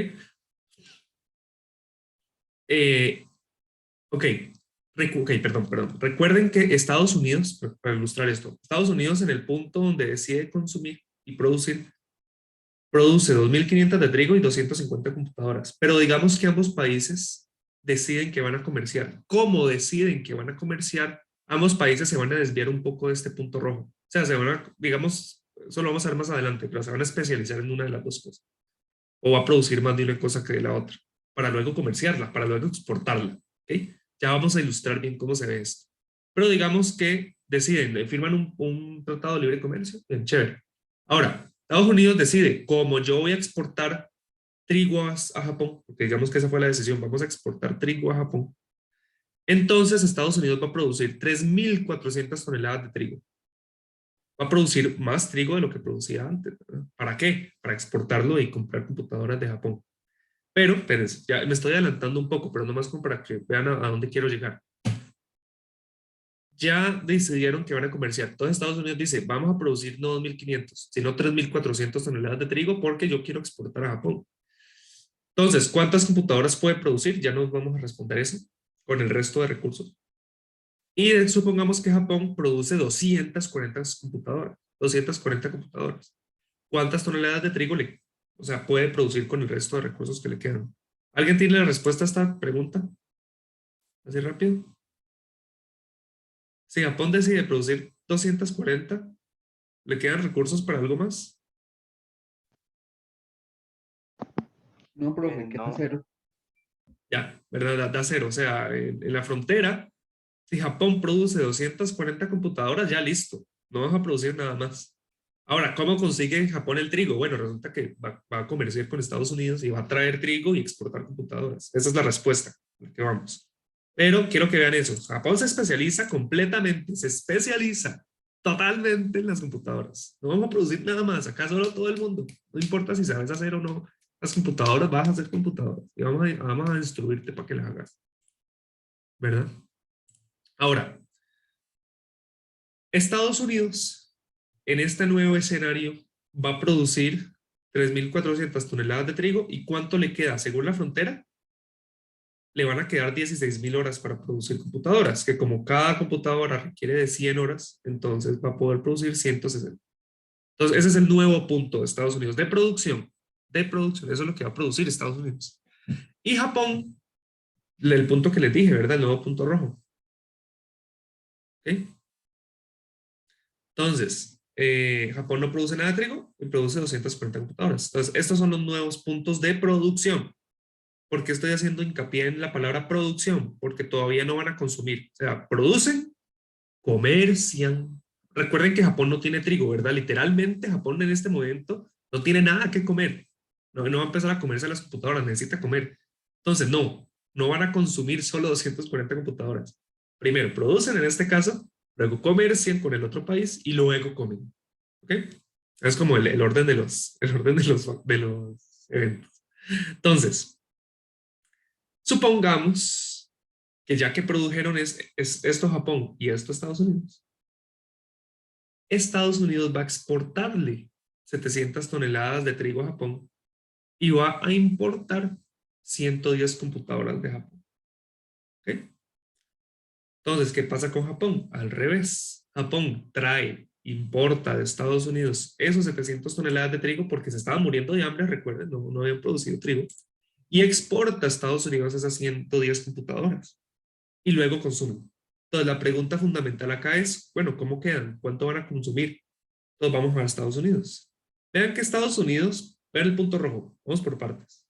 Ok, Ok, perdón. Recuerden que Estados Unidos, para ilustrar esto, Estados Unidos en el punto donde decide consumir y producir, produce 2.500 de trigo y 250 computadoras. Pero digamos que ambos países deciden que van a comerciar. ¿Cómo deciden que van a comerciar? Ambos países se van a desviar un poco de este punto rojo. O sea, se van a, digamos, eso lo vamos a ver más adelante, pero se van a especializar en una de las dos cosas. O va a producir más de una cosa que de la otra, para luego comerciarla, para luego exportarla. ¿Ok? Ya vamos a ilustrar bien cómo se ve esto. Pero digamos que deciden, firman un tratado de libre comercio, bien chévere. Ahora, Estados Unidos decide, como yo voy a exportar trigo a Japón, porque digamos que esa fue la decisión, vamos a exportar trigo a Japón, entonces Estados Unidos va a producir 3.400 toneladas de trigo. Va a producir más trigo de lo que producía antes, ¿verdad? ¿Para qué? Para exportarlo y comprar computadoras de Japón. Pero, espérense, ya me estoy adelantando un poco, pero nomás como para que vean a dónde quiero llegar. Ya decidieron que van a comerciar. Entonces Estados Unidos dice, vamos a producir no 2.500, sino 3.400 toneladas de trigo porque yo quiero exportar a Japón. Entonces, ¿cuántas computadoras puede producir? Ya nos vamos a responder eso con el resto de recursos. Y supongamos que Japón produce 240 computadoras. ¿Cuántas toneladas de trigo o sea, puede producir con el resto de recursos que le quedan? ¿Alguien tiene la respuesta a esta pregunta? Así rápido. Si Japón decide producir 240, ¿le quedan recursos para algo más? No, profe, queda No. cero. Ya, ¿verdad? Da cero. O sea, en la frontera, si Japón produce 240 computadoras, ya listo. No vas a producir nada más. Ahora, ¿cómo consigue Japón el trigo? Bueno, resulta que va a comerciar con Estados Unidos y va a traer trigo y exportar computadoras. Esa es la respuesta a la que vamos. Pero quiero que vean eso. Japón se especializa completamente, se especializa totalmente en las computadoras. No vamos a producir nada más. Acá solo todo el mundo. No importa si sabes hacer o no las computadoras, vas a hacer computadoras. Y vamos a instruirte para que las hagas. ¿Verdad? Ahora, Estados Unidos, en este nuevo escenario, va a producir 3.400 toneladas de trigo. ¿Y cuánto le queda? Según la frontera, le van a quedar 16.000 horas para producir computadoras, que como cada computadora requiere de 100 horas, entonces va a poder producir 160. Entonces, ese es el nuevo punto de Estados Unidos de producción. De producción, eso es lo que va a producir Estados Unidos. Y Japón, el punto que les dije, ¿verdad? El nuevo punto rojo. ¿Ok? Entonces, Japón no produce nada de trigo y produce 240 computadoras. Entonces, estos son los nuevos puntos de producción. ¿Por qué estoy haciendo hincapié en la palabra producción? Porque todavía no van a consumir. O sea, producen, comercian. Recuerden que Japón no tiene trigo, ¿verdad? Literalmente Japón en este momento no tiene nada que comer. No va a empezar a comerse las computadoras, necesita comer. Entonces, no van a consumir solo 240 computadoras. Primero, producen en este caso, luego comercian con el otro país y luego comen. ¿Ok? Es como el orden de los eventos. Entonces, supongamos que ya que produjeron esto Japón y esto Estados Unidos, Estados Unidos va a exportarle 700 toneladas de trigo a Japón y va a importar 110 computadoras de Japón. ¿Ok? Entonces, ¿qué pasa con Japón? Al revés. Japón importa de Estados Unidos esos 700 toneladas de trigo porque se estaban muriendo de hambre, recuerden, no habían producido trigo, y exporta a Estados Unidos esas 110 computadoras y luego consumen. Entonces, la pregunta fundamental acá es, bueno, ¿cómo quedan? ¿Cuánto van a consumir? Entonces, vamos a Estados Unidos. Vean que Estados Unidos, vean el punto rojo, vamos por partes.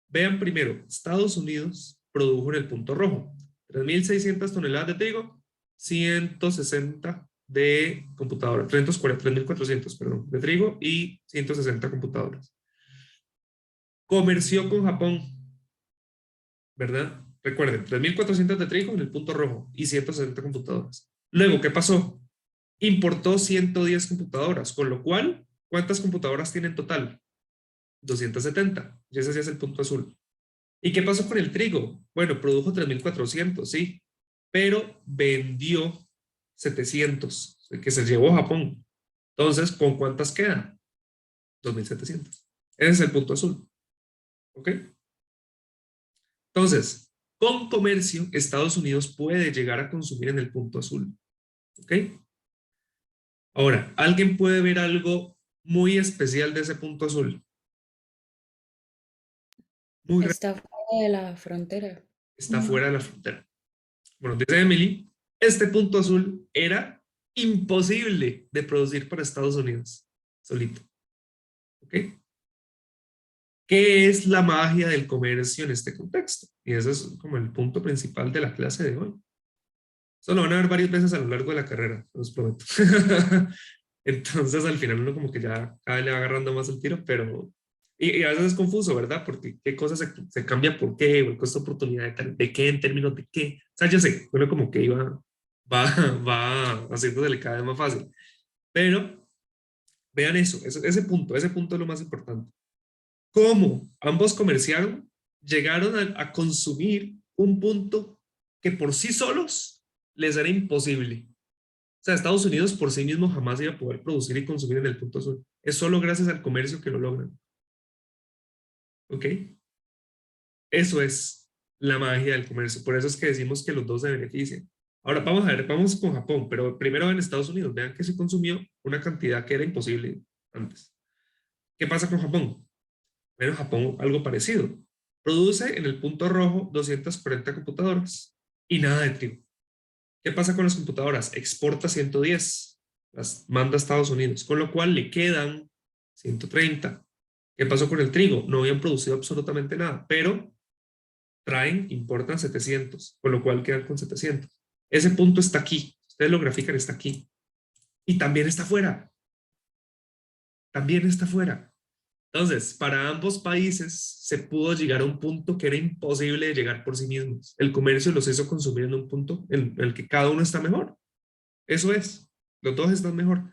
Vean primero, Estados Unidos produjo en el punto rojo 3.600 toneladas de trigo, 160 de computadoras, 3.400, perdón, de trigo y 160 computadoras. Comerció con Japón, ¿verdad? Recuerden, 3.400 de trigo en el punto rojo y 160 computadoras. Luego, ¿qué pasó? Importó 110 computadoras, con lo cual, ¿cuántas computadoras tiene en total? 270. Y ese sí es el punto azul. ¿Y qué pasó con el trigo? Bueno, produjo 3.400, sí, pero vendió 700, que se llevó a Japón. Entonces, ¿con cuántas quedan? 2.700. Ese es el punto azul. ¿Ok? Entonces, con comercio, Estados Unidos puede llegar a consumir en el punto azul. ¿Ok? Ahora, ¿alguien puede ver algo muy especial de ese punto azul? Muy raro, Está fuera de la frontera. está fuera de la frontera. Bueno, dice Emily, este punto azul era imposible de producir para Estados Unidos, solito. ¿Ok? ¿Qué es la magia del comercio en este contexto? Y ese es como el punto principal de la clase de hoy. Eso lo van a ver varias veces a lo largo de la carrera, los prometo. Entonces al final uno como que ya cada vez le va agarrando más el tiro, pero... Y a veces es confuso, ¿verdad? Porque qué cosa se cambia por qué, o el costo de oportunidad de qué en términos de qué. O sea, yo sé, uno como que va haciéndose cada vez más fácil. Pero vean eso, ese punto es lo más importante. ¿Cómo ambos comerciaron? Llegaron a consumir un punto que por sí solos les era imposible. O sea, Estados Unidos por sí mismo jamás iba a poder producir y consumir en el punto azul. Es solo gracias al comercio que lo logran. ¿Ok? Eso es la magia del comercio. Por eso es que decimos que los dos se benefician. Ahora vamos a ver, vamos con Japón, pero primero en Estados Unidos. Vean que se consumió una cantidad que era imposible antes. ¿Qué pasa con Japón? Bueno, Japón algo parecido. Produce en el punto rojo 240 computadoras y nada de trigo. ¿Qué pasa con las computadoras? Exporta 110, las manda a Estados Unidos, con lo cual le quedan 130. ¿Qué pasó con el trigo? No habían producido absolutamente nada, pero importan 700, con lo cual quedan con 700. Ese punto está aquí. Ustedes lo grafican, está aquí. Y también está fuera. También está fuera. Entonces, para ambos países se pudo llegar a un punto que era imposible de llegar por sí mismos. El comercio los hizo consumir en un punto en el que cada uno está mejor. Eso es. Los dos están mejor.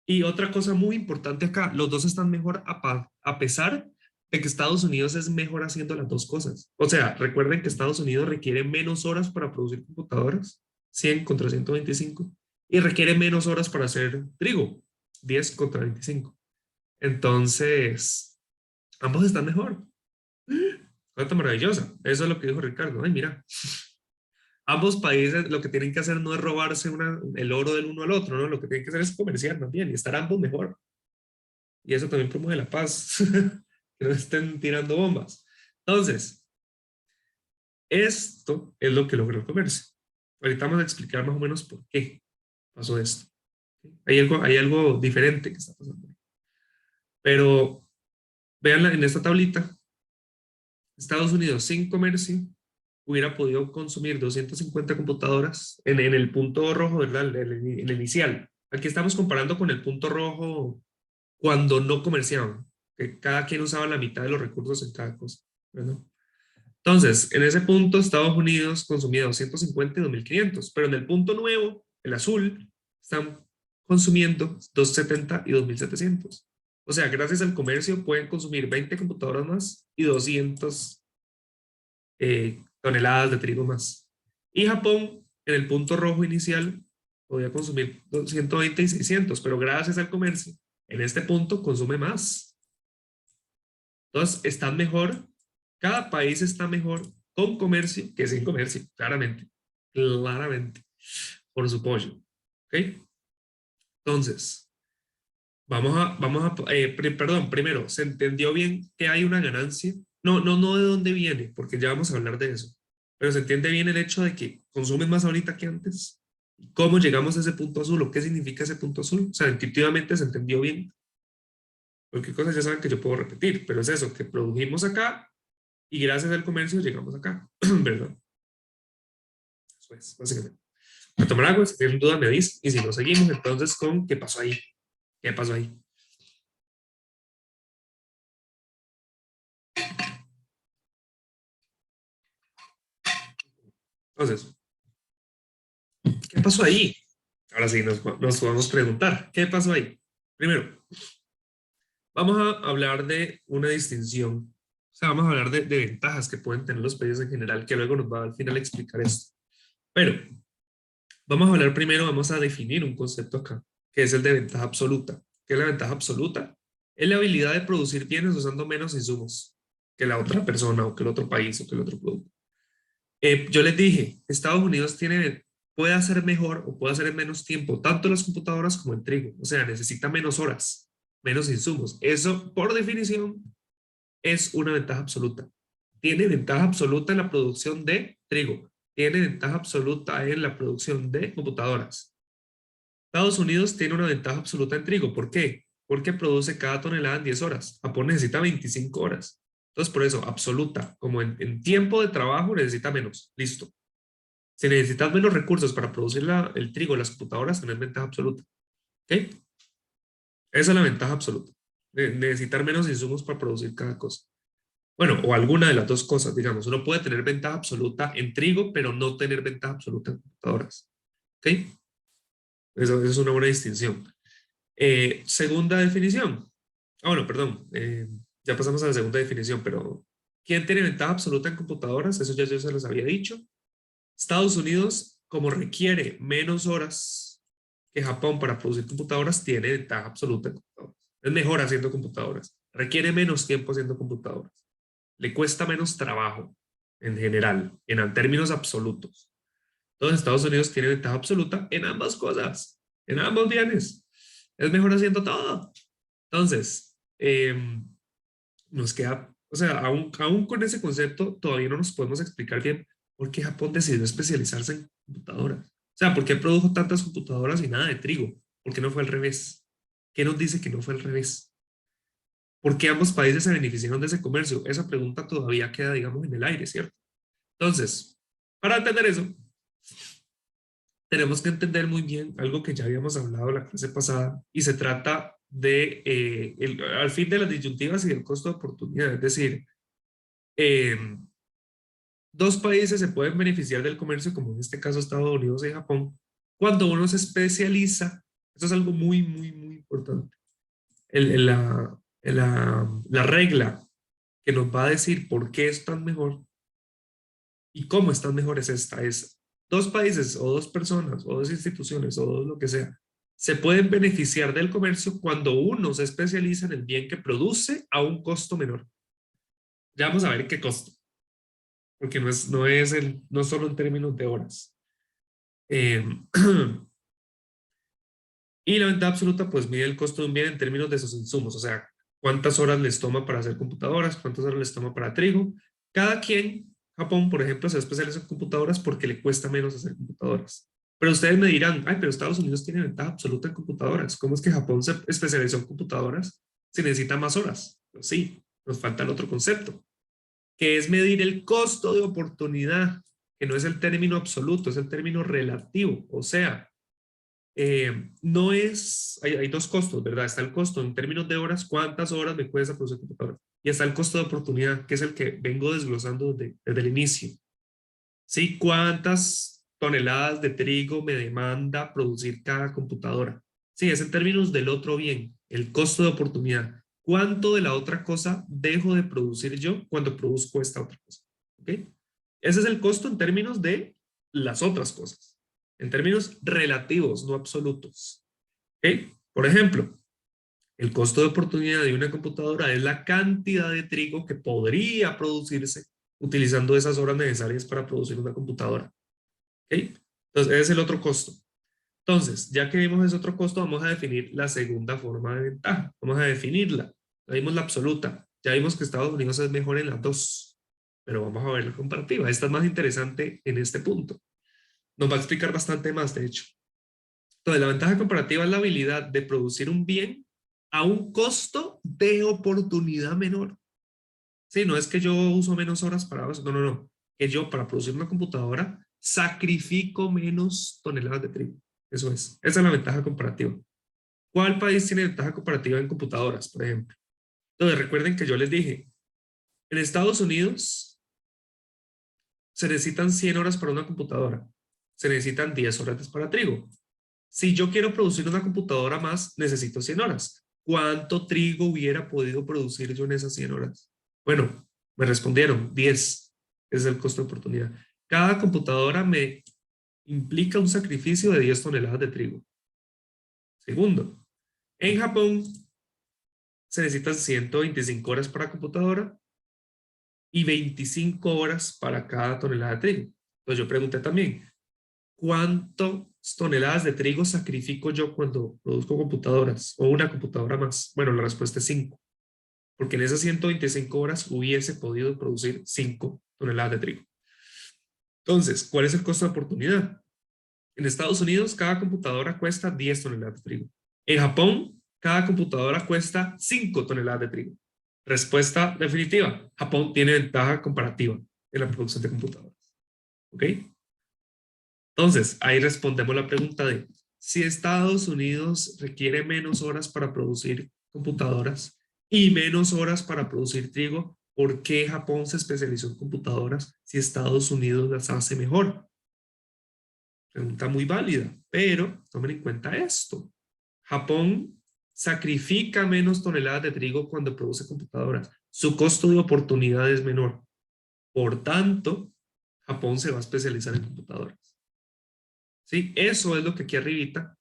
Y otra cosa muy importante acá, los dos están mejor a pesar de que Estados Unidos es mejor haciendo las dos cosas. O sea, recuerden que Estados Unidos requiere menos horas para producir computadoras, 100 contra 125, y requiere menos horas para hacer trigo, 10 contra 25. Entonces, ambos están mejor. Cuánto maravillosa. Eso es lo que dijo Ricardo. Ay, mira. Ambos países lo que tienen que hacer no es robarse el oro del uno al otro, ¿no? Lo que tienen que hacer es comerciar más bien y estar ambos mejor. Y eso también promueve la paz. Que no estén tirando bombas. Entonces, esto es lo que logró el comercio. Ahorita vamos a explicar más o menos por qué pasó esto. Hay algo diferente que está pasando. Pero vean en esta tablita, Estados Unidos sin comercio hubiera podido consumir 250 computadoras en el punto rojo, ¿verdad? En el inicial. Aquí estamos comparando con el punto rojo cuando no comerciaban, que cada quien usaba la mitad de los recursos en cada cosa, ¿verdad? Entonces, en ese punto, Estados Unidos consumía 250 y 2.500, pero en el punto nuevo, el azul, están consumiendo 270 y 2.700. O sea, gracias al comercio pueden consumir 20 computadoras más y 200 toneladas de trigo más. Y Japón, en el punto rojo inicial, podía consumir 120 y 600, pero gracias al comercio, en este punto consume más. Entonces, están mejor, cada país está mejor con comercio que sin comercio, claramente, claramente, por su pollo. ¿Ok? Entonces, perdón, primero, ¿se entendió bien que hay una ganancia? No de dónde viene, porque ya vamos a hablar de eso. Pero se entiende bien el hecho de que consumen más ahorita que antes. ¿Cómo llegamos a ese punto azul o qué significa ese punto azul? O sea, intuitivamente se entendió bien. Cualquier cosa ya saben que yo puedo repetir, pero es eso, que produjimos acá y gracias al comercio llegamos acá, ¿verdad? Eso es, básicamente. A tomar agua, si tienen duda me dicen, y si no seguimos entonces con ¿qué pasó ahí? ¿Qué pasó ahí? Entonces, ¿qué pasó ahí? Ahora sí, nos podemos preguntar, ¿qué pasó ahí? Primero, vamos a hablar de una distinción. O sea, vamos a hablar de ventajas que pueden tener los países en general, que luego nos va al final a explicar esto. Pero, vamos a hablar primero, vamos a definir un concepto acá, que es el de ventaja absoluta. ¿Qué es la ventaja absoluta? Es la habilidad de producir bienes usando menos insumos que la otra persona o que el otro país o que el otro producto. Yo les dije, Estados Unidos puede hacer mejor o puede hacer en menos tiempo, tanto las computadoras como el trigo. O sea, necesita menos horas, menos insumos. Eso, por definición, es una ventaja absoluta. Tiene ventaja absoluta en la producción de trigo. Tiene ventaja absoluta en la producción de computadoras. Estados Unidos tiene una ventaja absoluta en trigo. ¿Por qué? Porque produce cada tonelada en 10 horas. Japón necesita 25 horas. Entonces, por eso, absoluta. Como en tiempo de trabajo necesita menos. Listo. Si necesitas menos recursos para producir el trigo, las computadoras, tenés ventaja absoluta. ¿Ok? Esa es la ventaja absoluta. Necesitar menos insumos para producir cada cosa. Bueno, o alguna de las dos cosas, digamos. Uno puede tener ventaja absoluta en trigo, pero no tener ventaja absoluta en computadoras. ¿Ok? Eso es una buena distinción. Segunda definición. Bueno, perdón. Ya pasamos a la segunda definición, pero ¿quién tiene ventaja absoluta en computadoras? Eso ya yo se los había dicho. Estados Unidos, como requiere menos horas que Japón para producir computadoras, tiene ventaja absoluta en computadoras. Es mejor haciendo computadoras. Requiere menos tiempo haciendo computadoras. Le cuesta menos trabajo en general, en términos absolutos. Entonces, Estados Unidos tiene ventaja absoluta en ambas cosas, en ambos bienes. Es mejor haciendo todo. Entonces, nos queda, o sea, aún con ese concepto, todavía no nos podemos explicar bien por qué Japón decidió especializarse en computadoras. O sea, ¿por qué produjo tantas computadoras y nada de trigo? ¿Por qué no fue al revés? ¿Qué nos dice que no fue al revés? ¿Por qué ambos países se beneficiaron de ese comercio? Esa pregunta todavía queda, digamos, en el aire, ¿cierto? Entonces, para entender eso, tenemos que entender muy bien algo que ya habíamos hablado la clase pasada y se trata de, al fin de las disyuntivas y del costo de oportunidad. Es decir, dos países se pueden beneficiar del comercio, como en este caso Estados Unidos y Japón, cuando uno se especializa. Eso es algo muy, muy, muy importante. La regla que nos va a decir por qué están mejor y cómo están mejor es esta. Es dos países o dos personas o dos instituciones o dos lo que sea. Se pueden beneficiar del comercio cuando uno se especializa en el bien que produce a un costo menor. Ya vamos a ver qué costo. Porque no solo en términos de horas. Y la ventaja absoluta pues mide el costo de un bien en términos de sus insumos, o sea, cuántas horas les toma para hacer computadoras, cuántas horas les toma para trigo. Cada quien, Japón, por ejemplo, se especializa en computadoras porque le cuesta menos hacer computadoras. Pero ustedes me dirán, ay, pero Estados Unidos tiene ventaja absoluta en computadoras. ¿Cómo es que Japón se especializó en computadoras si necesita más horas? Pues sí, nos falta el otro concepto, que es medir el costo de oportunidad, que no es el término absoluto, es el término relativo. O sea, no es, hay dos costos, ¿verdad? Está el costo en términos de horas, cuántas horas me cuesta producir computadora. Y está el costo de oportunidad, que es el que vengo desglosando desde el inicio. ¿Sí? ¿Cuántas toneladas de trigo me demanda producir cada computadora? Sí, es en términos del otro bien, el costo de oportunidad. ¿Cuánto de la otra cosa dejo de producir yo cuando produzco esta otra cosa? ¿Ok? Ese es el costo en términos de las otras cosas, en términos relativos, no absolutos. ¿Ok? Por ejemplo, el costo de oportunidad de una computadora es la cantidad de trigo que podría producirse utilizando esas horas necesarias para producir una computadora. ¿Ok? Entonces, ese es el otro costo. Entonces, ya que vimos ese otro costo, vamos a definir la segunda forma de ventaja. Vamos a definirla. Ya vimos la absoluta. Ya vimos que Estados Unidos es mejor en las dos. Pero vamos a ver la comparativa. Esta es más interesante en este punto. Nos va a explicar bastante más, de hecho. Entonces, la ventaja comparativa es la habilidad de producir un bien a un costo de oportunidad menor. Sí, no es que yo uso menos horas para eso. No, no, no. Que yo para producir una computadora sacrifico menos toneladas de trigo. Eso es. Esa es la ventaja comparativa. ¿Cuál país tiene ventaja comparativa en computadoras, por ejemplo? Entonces, recuerden que yo les dije, en Estados Unidos se necesitan 100 horas para una computadora. Se necesitan 10 horas para trigo. Si yo quiero producir una computadora más, necesito 100 horas. ¿Cuánto trigo hubiera podido producir yo en esas 100 horas? Bueno, me respondieron 10. Es el costo de oportunidad. Cada computadora me implica un sacrificio de 10 toneladas de trigo. Segundo, en Japón se necesitan 125 horas para computadora y 25 horas para cada tonelada de trigo. Entonces yo pregunté también, ¿cuántas toneladas de trigo sacrifico yo cuando produzco computadoras o una computadora más? Bueno, la respuesta es 5, porque en esas 125 horas hubiese podido producir 5 toneladas de trigo. Entonces, ¿cuál es el costo de oportunidad? En Estados Unidos, cada computadora cuesta 10 toneladas de trigo. En Japón, cada computadora cuesta 5 toneladas de trigo. Respuesta definitiva, Japón tiene ventaja comparativa en la producción de computadoras. ¿Ok? Entonces, ahí respondemos la pregunta de si Estados Unidos requiere menos horas para producir computadoras y menos horas para producir trigo, ¿por qué Japón se especializó en computadoras si Estados Unidos las hace mejor? Pregunta muy válida, pero tomen en cuenta esto. Japón sacrifica menos toneladas de trigo cuando produce computadoras. Su costo de oportunidad es menor. Por tanto, Japón se va a especializar en computadoras. ¿Sí? Eso es lo que aquí arribita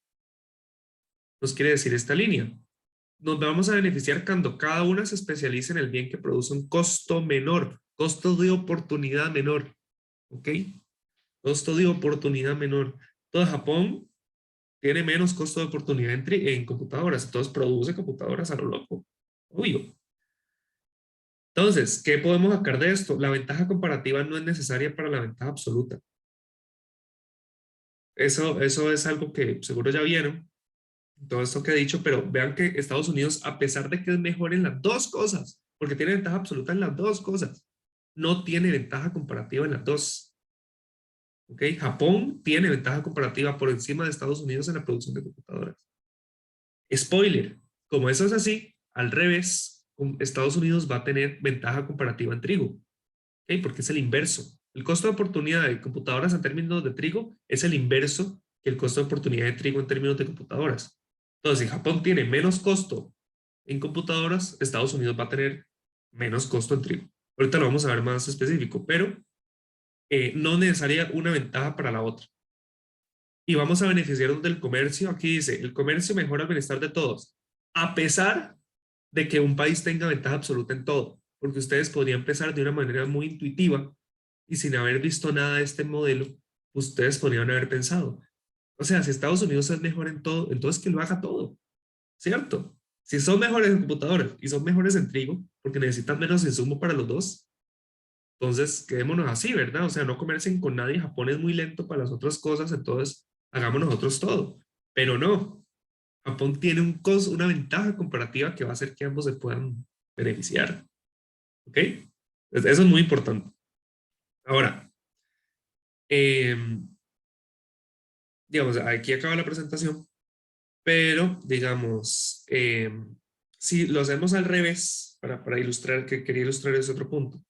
nos quiere decir esta línea. Nos vamos a beneficiar cuando cada una se especialice en el bien que produce un costo menor, costo de oportunidad menor. ¿Ok? Costo de oportunidad menor. Todo Japón tiene menos costo de oportunidad en computadoras, entonces produce computadoras a lo loco, obvio. Entonces, ¿qué podemos sacar de esto? La ventaja comparativa no es necesaria para la ventaja absoluta. Eso es algo que seguro ya vieron, todo esto que he dicho, pero vean que Estados Unidos, a pesar de que es mejor en las dos cosas, porque tiene ventaja absoluta en las dos cosas, no tiene ventaja comparativa en las dos. ¿Ok? Japón tiene ventaja comparativa por encima de Estados Unidos en la producción de computadoras. Spoiler, como eso es así, al revés, Estados Unidos va a tener ventaja comparativa en trigo, ¿ok? Porque es el inverso. El costo de oportunidad de computadoras en términos de trigo es el inverso que el costo de oportunidad de trigo en términos de computadoras. Entonces, si Japón tiene menos costo en computadoras, Estados Unidos va a tener menos costo en trigo. Ahorita lo vamos a ver más específico, pero no necesaria una ventaja para la otra. Y vamos a beneficiarnos del comercio. Aquí dice, el comercio mejora el bienestar de todos, a pesar de que un país tenga ventaja absoluta en todo, porque ustedes podrían empezar de una manera muy intuitiva y sin haber visto nada de este modelo, ustedes podrían haber pensado, o sea, si Estados Unidos es mejor en todo, entonces que lo haga todo, ¿cierto? Si son mejores en computadoras y son mejores en trigo, porque necesitan menos insumo para los dos, entonces quedémonos así, ¿verdad? O sea, no comercien con nadie, Japón es muy lento para las otras cosas, entonces hagamos nosotros todo. Pero no, Japón tiene una ventaja comparativa que va a hacer que ambos se puedan beneficiar. ¿Ok? Eso es muy importante. Ahora, digamos, aquí acaba la presentación, pero digamos, si lo hacemos al revés, para ilustrar, que quería ilustrar ese otro punto.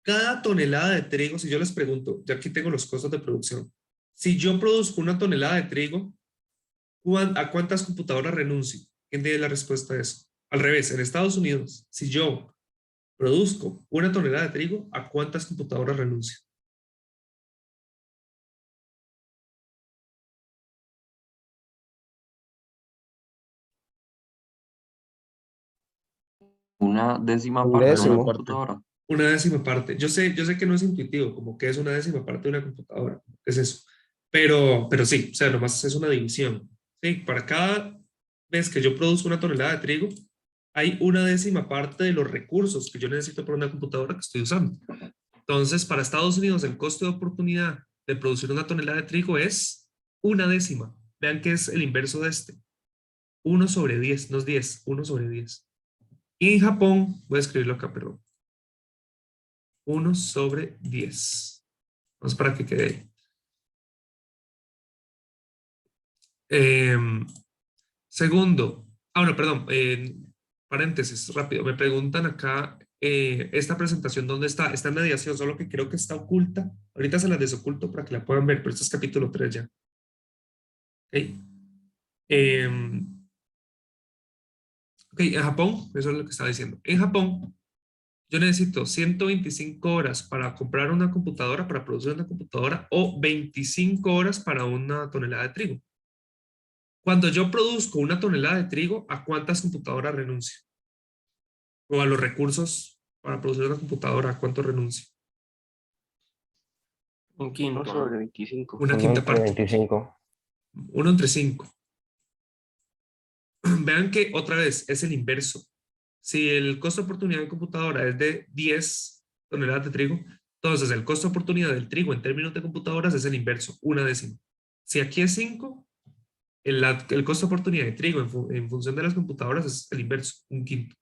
Cada tonelada de trigo, si yo les pregunto, ya aquí tengo los costos de producción, si yo produzco una tonelada de trigo, ¿a cuántas computadoras renuncio? ¿Quién tiene la respuesta a eso? Al revés, en Estados Unidos, si yo produzco una tonelada de trigo, ¿a cuántas computadoras renuncio? Una décima Un parte de una décimo. computadora. Una décima parte. Yo sé que no es intuitivo, como que es una décima parte de una computadora. ¿Qué es eso? Pero sí, o sea, nomás es una división. Sí, para cada vez que yo produzco una tonelada de trigo, hay una décima parte de los recursos que yo necesito para una computadora que estoy usando. Entonces, para Estados Unidos, el costo de oportunidad de producir una tonelada de trigo es una décima. Vean que es el inverso de este. 1/10, no es 10, 1/10. Y en Japón, voy a escribirlo acá, perdón. 1/10. Vamos para que quede ahí. Segundo, bueno, perdón, paréntesis, rápido. Me preguntan acá, esta presentación, ¿dónde está? Está en mediación, solo que creo que está oculta. Ahorita se las desoculto para que la puedan ver, pero esto es capítulo 3 ya. Ok. Ok, en Japón, eso es lo que estaba diciendo. En Japón, yo necesito 125 horas para comprar una computadora, para producir una computadora, o 25 horas para una tonelada de trigo. Cuando yo produzco una tonelada de trigo, ¿a cuántas computadoras renuncio? O a los recursos para producir una computadora, ¿a cuánto renuncio? Un quinto. 1 sobre 25. Una Uno quinta entre parte. 25. 1 entre 5. Vean que otra vez es el inverso. Si el costo de oportunidad de computadora es de 10 toneladas de trigo, entonces el costo de oportunidad del trigo en términos de computadoras es el inverso, 1/10. Si aquí es 5, el costo de oportunidad de trigo en función de las computadoras es el inverso, 1/5.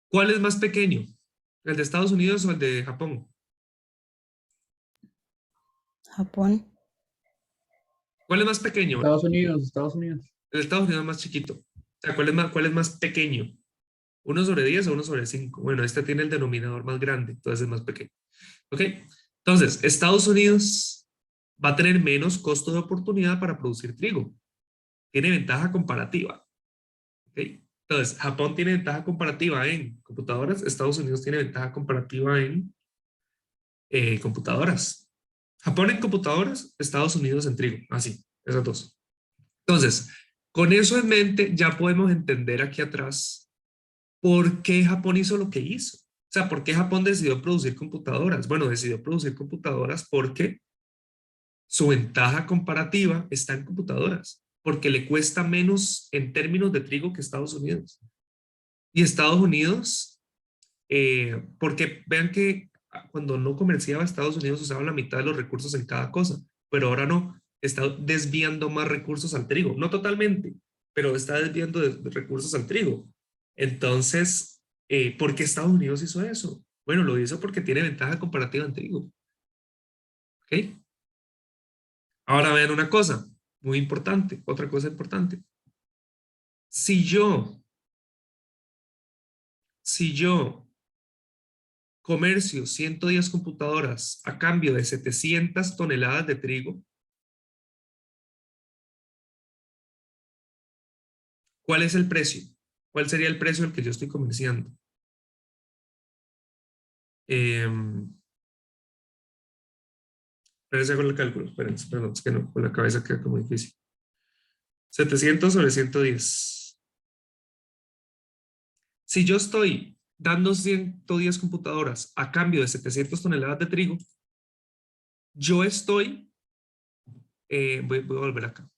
¿Cuál es más pequeño? ¿El de Estados Unidos o el de Japón? Japón. ¿Cuál es más pequeño? Estados Unidos, Estados Unidos. El de Estados Unidos es más chiquito. O sea, ¿cuál es más pequeño? ¿1 sobre 10 o 1 sobre 5? Bueno, este tiene el denominador más grande, entonces es más pequeño. ¿Ok? Entonces, Estados Unidos va a tener menos costo de oportunidad para producir trigo. Tiene ventaja comparativa. ¿Ok? Entonces, Japón tiene ventaja comparativa en computadoras, Estados Unidos tiene ventaja comparativa en computadoras. Japón en computadoras, Estados Unidos en trigo. Así, esas dos. Entonces, con eso en mente, ya podemos entender aquí atrás por qué Japón hizo lo que hizo. O sea, ¿por qué Japón decidió producir computadoras? Bueno, decidió producir computadoras porque su ventaja comparativa está en computadoras, porque le cuesta menos en términos de trigo que Estados Unidos. Y Estados Unidos, porque vean que cuando no comerciaba Estados Unidos usaba la mitad de los recursos en cada cosa, pero ahora no, está desviando más recursos al trigo, no totalmente, pero está desviando de recursos al trigo. Entonces, ¿por qué Estados Unidos hizo eso? Bueno, lo hizo porque tiene ventaja comparativa en trigo. ¿Ok? Ahora vean una cosa muy importante, otra cosa importante. Si yo comercio 110 computadoras a cambio de 700 toneladas de trigo, ¿cuál es el precio? ¿Cuál sería el precio al que yo estoy comerciando? Espérense con el cálculo, espérense, perdón, es que no, con la cabeza queda como difícil. 700 sobre 110. Si yo estoy dando 110 computadoras a cambio de 700 toneladas de trigo, yo estoy, voy a volver acá.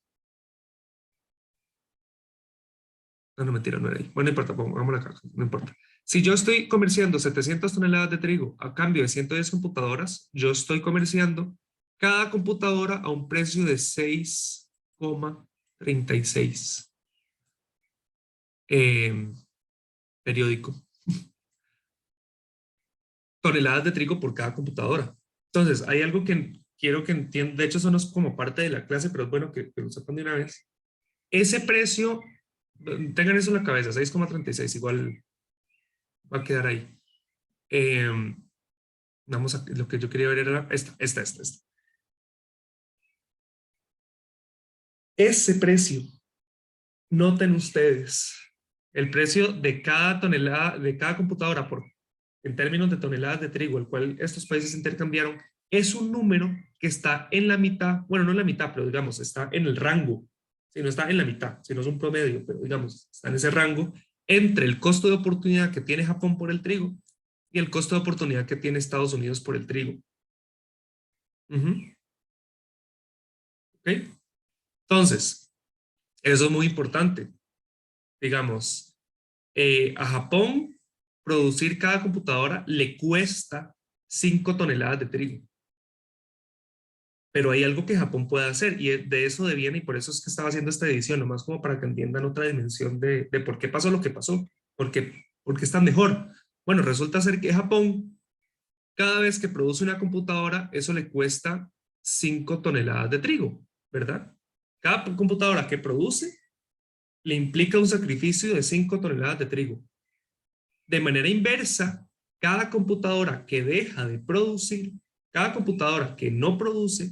No, mentira, no era ahí. Bueno, no importa, pongámoslo acá, no importa. Si yo estoy comerciando 700 toneladas de trigo a cambio de 110 computadoras, yo estoy comerciando cada computadora a un precio de 6,36 periódico. Toneladas de trigo por cada computadora. Entonces, hay algo que quiero que entiendan, de hecho eso no es como parte de la clase, pero es bueno que lo sepan de una vez. Ese precio, tengan eso en la cabeza, 6,36, igual va a quedar ahí. Vamos a, lo que yo quería ver era esta. Ese precio, noten ustedes, el precio de cada tonelada, de cada computadora en términos de toneladas de trigo, el cual estos países intercambiaron, es un número que está en la mitad, bueno, no en la mitad, pero digamos, está en el rango, si no está en la mitad, si no es un promedio, pero digamos, está en ese rango entre el costo de oportunidad que tiene Japón por el trigo y el costo de oportunidad que tiene Estados Unidos por el trigo. ¿Ok? Entonces, eso es muy importante. Digamos, a Japón producir cada computadora le cuesta 5 toneladas de trigo. Pero hay algo que Japón puede hacer y de eso deviene, y por eso es que estaba haciendo esta edición, nomás como para que entiendan otra dimensión de por qué pasó lo que pasó, porque está mejor. Bueno, resulta ser que Japón, cada vez que produce una computadora, eso le cuesta 5 toneladas de trigo, ¿verdad? Cada computadora que produce le implica un sacrificio de 5 toneladas de trigo. De manera inversa, cada computadora que deja de producir, cada computadora que no produce,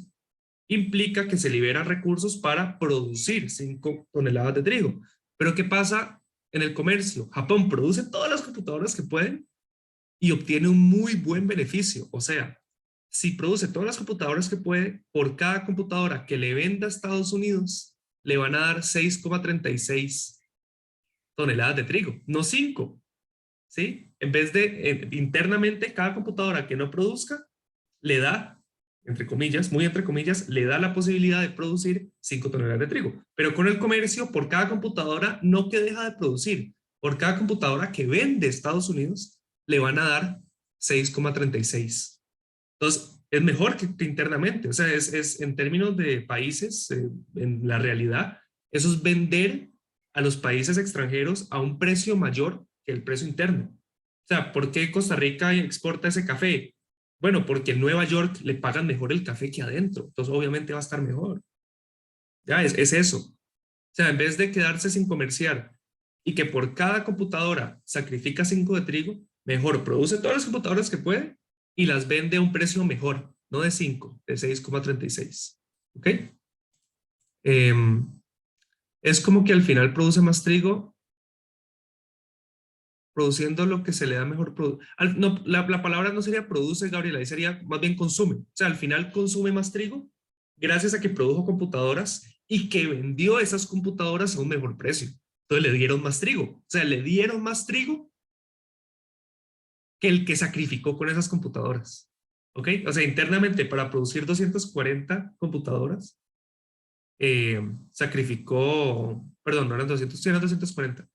implica que se liberan recursos para producir 5 toneladas de trigo. Pero ¿qué pasa en el comercio? Japón produce todas las computadoras que pueden y obtiene un muy buen beneficio. O sea, si produce todas las computadoras que puede, por cada computadora que le venda a Estados Unidos, le van a dar 6,36 toneladas de trigo, no 5. ¿Sí? En vez de internamente, cada computadora que no produzca, le da entre comillas, muy entre comillas, le da la posibilidad de producir 5 toneladas de trigo. Pero con el comercio, por cada computadora, no que deja de producir, por cada computadora que vende Estados Unidos, le van a dar 6,36. Entonces, es mejor que internamente. O sea, es en términos de países, en la realidad, eso es vender a los países extranjeros a un precio mayor que el precio interno. O sea, ¿por qué Costa Rica exporta ese café? Bueno, porque en Nueva York le pagan mejor el café que adentro. Entonces, obviamente va a estar mejor. Ya, es eso. O sea, en vez de quedarse sin comerciar y que por cada computadora sacrifica 5 de trigo, mejor produce todas las computadoras que puede y las vende a un precio mejor, no de 5, de 6,36. ¿Ok? Es como que al final produce más trigo produciendo lo que se le da mejor. No, la palabra no sería produce, Gabriela, ahí sería más bien consume. O sea, al final consume más trigo gracias a que produjo computadoras y que vendió esas computadoras a un mejor precio. Entonces le dieron más trigo. O sea, le dieron más trigo que el que sacrificó con esas computadoras. ¿Ok? O sea, internamente para producir 240 computadoras, sacrificó, perdón, no eran 200, sí eran 240.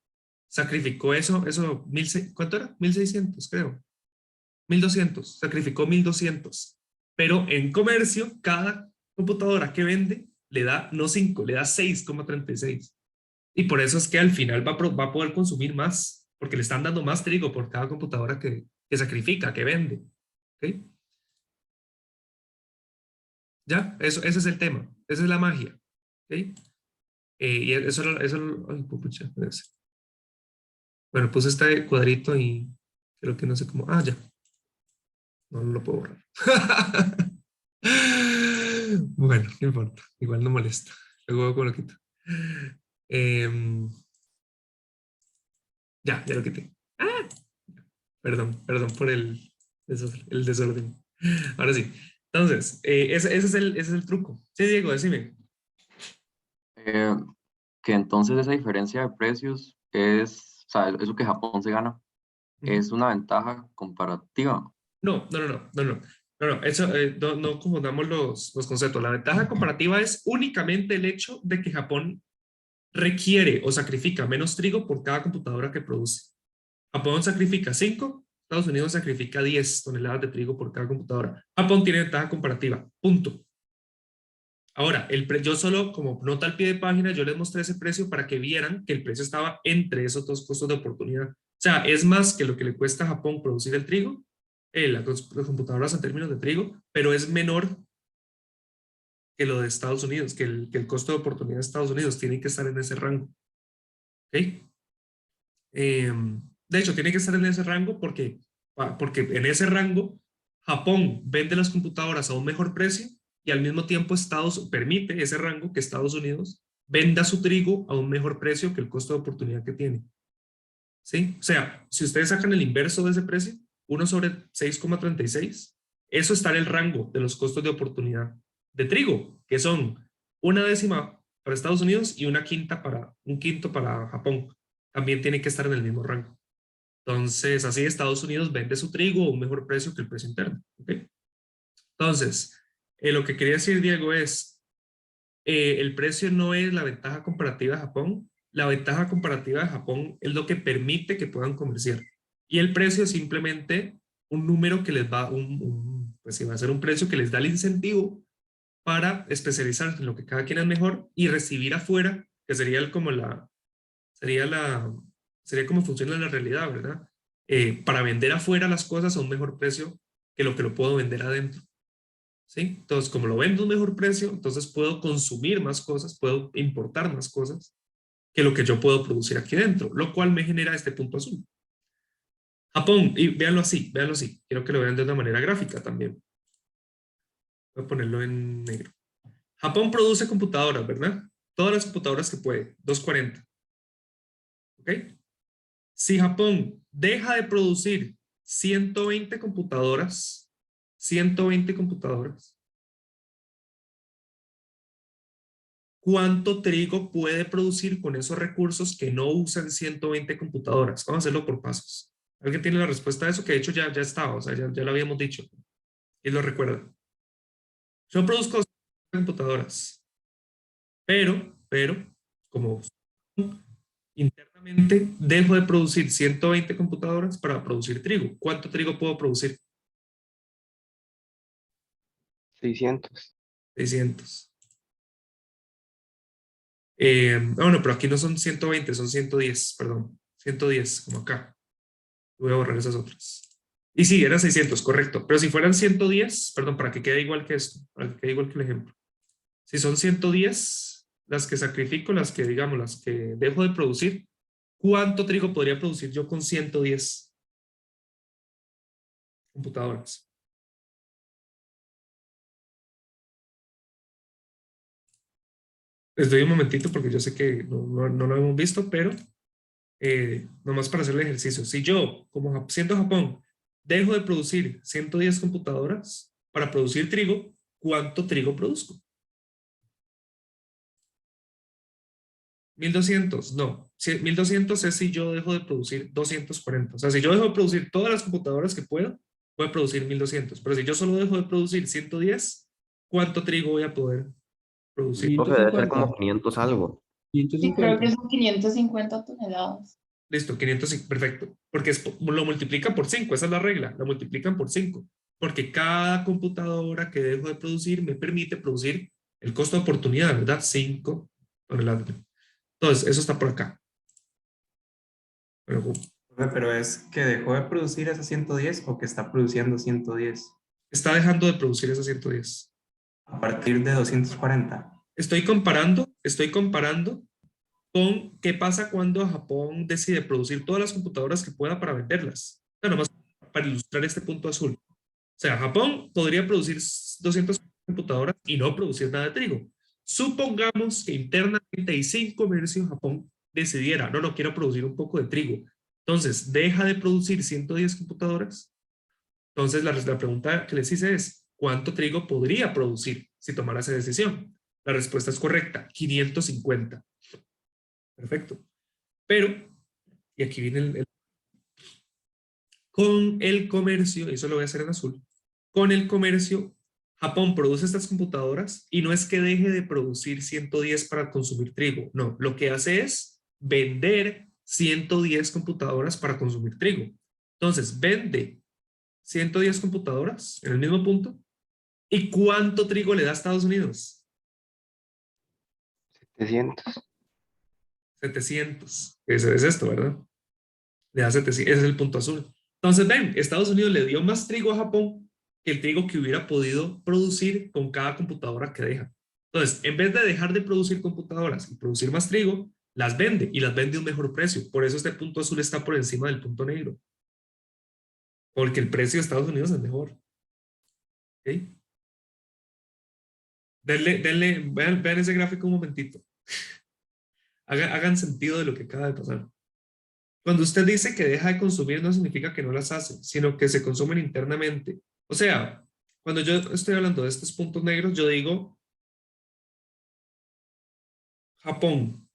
Sacrificó eso, ¿cuánto era? 1600, creo. 1200, sacrificó 1200. Pero en comercio, cada computadora que vende le da no 5, le da 6,36. Y por eso es que al final va a poder consumir más, porque le están dando más trigo por cada computadora que sacrifica, que vende. ¿Ok? ¿Ya? Ese es el tema. Esa es la magia. ¿Ok? Y ay, pucha, espérense. Bueno, puse este cuadrito y creo que no sé cómo. Ah, ya. No, no lo puedo borrar. Bueno, no importa. Igual no molesta. Luego lo quito. Ya lo quité. Ah, perdón por el desorden. Ahora sí. Entonces, ese es el truco. Sí, Diego, decime. Eh, que entonces esa diferencia de precios es, o sea, eso que Japón se gana, es una ventaja comparativa. No, eso, no confundamos los conceptos. La ventaja comparativa es únicamente el hecho de que Japón requiere o sacrifica menos trigo por cada computadora que produce. Japón sacrifica 5, Estados Unidos sacrifica 10 toneladas de trigo por cada computadora. Japón tiene ventaja comparativa, punto. Ahora, yo solo como nota al pie de página, yo les mostré ese precio para que vieran que el precio estaba entre esos dos costos de oportunidad. O sea, es más que lo que le cuesta a Japón producir el trigo, las computadoras en términos de trigo, pero es menor que lo de Estados Unidos, que el costo de oportunidad de Estados Unidos tiene que estar en ese rango. ¿Ok? De hecho, tiene que estar en ese rango porque en ese rango Japón vende las computadoras a un mejor precio y al mismo tiempo permite ese rango que Estados Unidos venda su trigo a un mejor precio que el costo de oportunidad que tiene. ¿Sí? O sea, si ustedes sacan el inverso de ese precio, 1 sobre 6,36, eso está en el rango de los costos de oportunidad de trigo, que son 1/10 para Estados Unidos y un quinto para Japón. También tiene que estar en el mismo rango. Entonces, así Estados Unidos vende su trigo a un mejor precio que el precio interno. ¿Okay? Entonces, lo que quería decir, Diego, es el precio no es la ventaja comparativa de Japón. La ventaja comparativa de Japón es lo que permite que puedan comerciar. Y el precio es simplemente un número que les va, pues va a ser un precio que les da el incentivo para especializarse en lo que cada quien es mejor y recibir afuera, que sería sería como funciona en la realidad, ¿verdad? Para vender afuera las cosas a un mejor precio que lo puedo vender adentro. ¿Sí? Entonces, como lo vendo a un mejor precio, entonces puedo consumir más cosas, puedo importar más cosas que lo que yo puedo producir aquí dentro, lo cual me genera este punto azul. Japón, y véanlo así, quiero que lo vean de una manera gráfica también. Voy a ponerlo en negro. Japón produce computadoras, ¿verdad? Todas las computadoras que puede, 240. ¿Ok? Si Japón deja de producir 120 computadoras, 120 computadoras, ¿cuánto trigo puede producir con esos recursos que no usan 120 computadoras? Vamos a hacerlo por pasos. ¿Alguien tiene la respuesta a eso? Que de hecho ya estaba, o sea, ya lo habíamos dicho. Y lo recuerda. Yo produzco 200 computadoras, pero, como internamente dejo de producir 120 computadoras para producir trigo. ¿Cuánto trigo puedo producir? 600. 600. Bueno, pero aquí no son 120, son 110, perdón. 110, como acá. Voy a borrar esas otras. Y sí, eran 600, correcto. Pero si fueran 110, perdón, para que quede igual que esto, para que quede igual que el ejemplo. Si son 110, las que sacrifico, las que, digamos, las que dejo de producir, ¿cuánto trigo podría producir yo con 110 computadoras? Les doy un momentito porque yo sé que no lo hemos visto, pero nomás para hacer el ejercicio. Si yo, como siendo Japón, dejo de producir 110 computadoras para producir trigo, ¿cuánto trigo produzco? 1200, no. 1200 es si yo dejo de producir 240. O sea, si yo dejo de producir todas las computadoras que puedo, voy a producir 1200. Pero si yo solo dejo de producir 110, ¿cuánto trigo voy a poder producir? Profe, debe ser 550. como 500 algo. Sí, creo 550. que son 550 toneladas. Listo, 500, perfecto. Porque lo multiplican por 5, esa es la regla, la multiplican por 5. Porque cada computadora que dejo de producir me permite producir el costo de oportunidad, ¿verdad? 5 toneladas. Entonces, eso está por acá. Pero es que dejó de producir esas 110 o que está produciendo 110 Está dejando de producir esas 110. a partir de 240. Estoy comparando con qué pasa cuando Japón decide producir todas las computadoras que pueda para venderlas. Bueno, más para ilustrar este punto azul. O sea, Japón podría producir 200 computadoras y no producir nada de trigo. Supongamos que internamente y sin comercio Japón decidiera, no quiero producir un poco de trigo. Entonces, deja de producir 110 computadoras. Entonces, la pregunta que les hice es, ¿cuánto trigo podría producir si tomara esa decisión? La respuesta es correcta, 550. Perfecto. Pero, y aquí viene con el comercio, eso lo voy a hacer en azul, con el comercio, Japón produce estas computadoras y no es que deje de producir 110 para consumir trigo, no, lo que hace es vender 110 computadoras para consumir trigo. Entonces, vende 110 computadoras en el mismo punto. ¿Y cuánto trigo le da a Estados Unidos? 700. 700. Eso es esto, ¿verdad? Le da 700, ese es el punto azul. Entonces, ven, Estados Unidos le dio más trigo a Japón que el trigo que hubiera podido producir con cada computadora que deja. Entonces, en vez de dejar de producir computadoras y producir más trigo, las vende y las vende a un mejor precio. Por eso este punto azul está por encima del punto negro. Porque el precio de Estados Unidos es mejor. ¿Ok? Vean ese gráfico un momentito. Hagan sentido de lo que acaba de pasar. Cuando usted dice que deja de consumir, no significa que no las hace, sino que se consumen internamente. O sea, cuando yo estoy hablando de estos puntos negros, yo digo, Japón,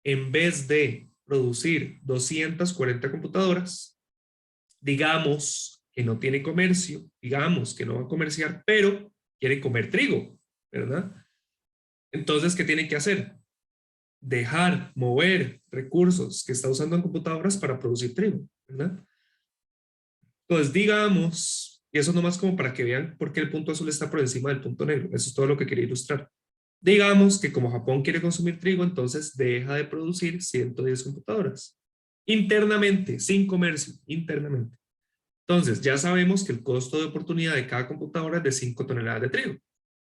en vez de producir 240 computadoras, digamos que no tiene comercio, digamos que no va a comerciar, pero quiere comer trigo, ¿verdad? Entonces, ¿qué tiene que hacer? Dejar mover recursos que está usando en computadoras para producir trigo, ¿verdad? Entonces, digamos, y eso nomás como para que vean por qué el punto azul está por encima del punto negro. Eso es todo lo que quería ilustrar. Digamos que como Japón quiere consumir trigo, entonces deja de producir 110 computadoras. Internamente, sin comercio, internamente. Entonces, ya sabemos que el costo de oportunidad de cada computadora es de 5 toneladas de trigo.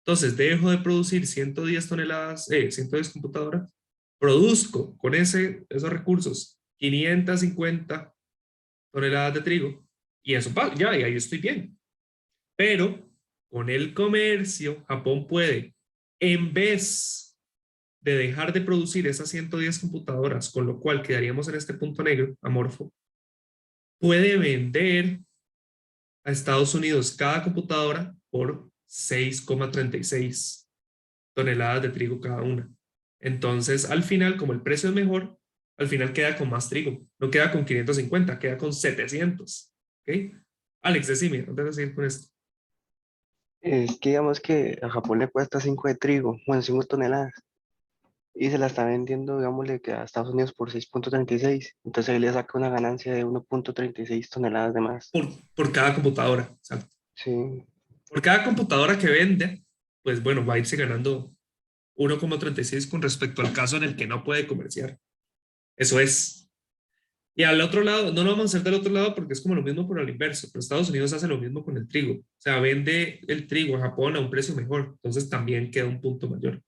Entonces, dejo de producir 110 toneladas, 110 computadoras, produzco con esos recursos 550 toneladas de trigo y eso ya, y ahí estoy bien. Pero con el comercio, Japón puede, en vez de dejar de producir esas 110 computadoras, con lo cual quedaríamos en este punto negro, amorfo, puede vender a Estados Unidos cada computadora por 6,36 toneladas de trigo cada una. Entonces, al final, como el precio es mejor, al final queda con más trigo. No queda con 550, queda con 700. ¿Ok? Alex, decime, antes de seguir con esto. Es que digamos que a Japón le cuesta 5 de trigo, bueno, 5 toneladas, y se la está vendiendo, digámosle, que a Estados Unidos por 6,36. Entonces ahí le saca una ganancia de 1,36 toneladas de más. por cada computadora. O sea, Sí, por cada computadora que vende, pues bueno, va a irse ganando 1,36 con respecto al caso en el que no puede comerciar. Eso es. Y al otro lado, no lo vamos a hacer del otro lado porque es como lo mismo por el inverso, pero Estados Unidos hace lo mismo con el trigo. O sea, vende el trigo a Japón a un precio mejor, entonces también queda un punto mayor.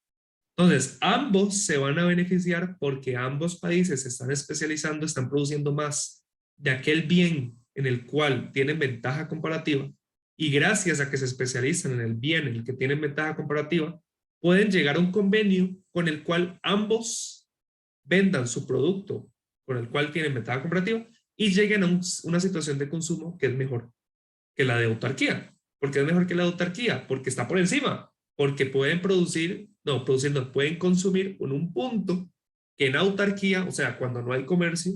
Entonces, ambos se van a beneficiar porque ambos países se están especializando, están produciendo más de aquel bien en el cual tienen ventaja comparativa y gracias a que se especializan en el bien en el que tienen ventaja comparativa, pueden llegar a un convenio con el cual ambos vendan su producto con el cual tienen ventaja comparativa y lleguen a una situación de consumo que es mejor que la de autarquía. ¿Por qué es mejor que la de autarquía? Porque está por encima, porque pueden pueden consumir en un punto que en autarquía, o sea, cuando no hay comercio,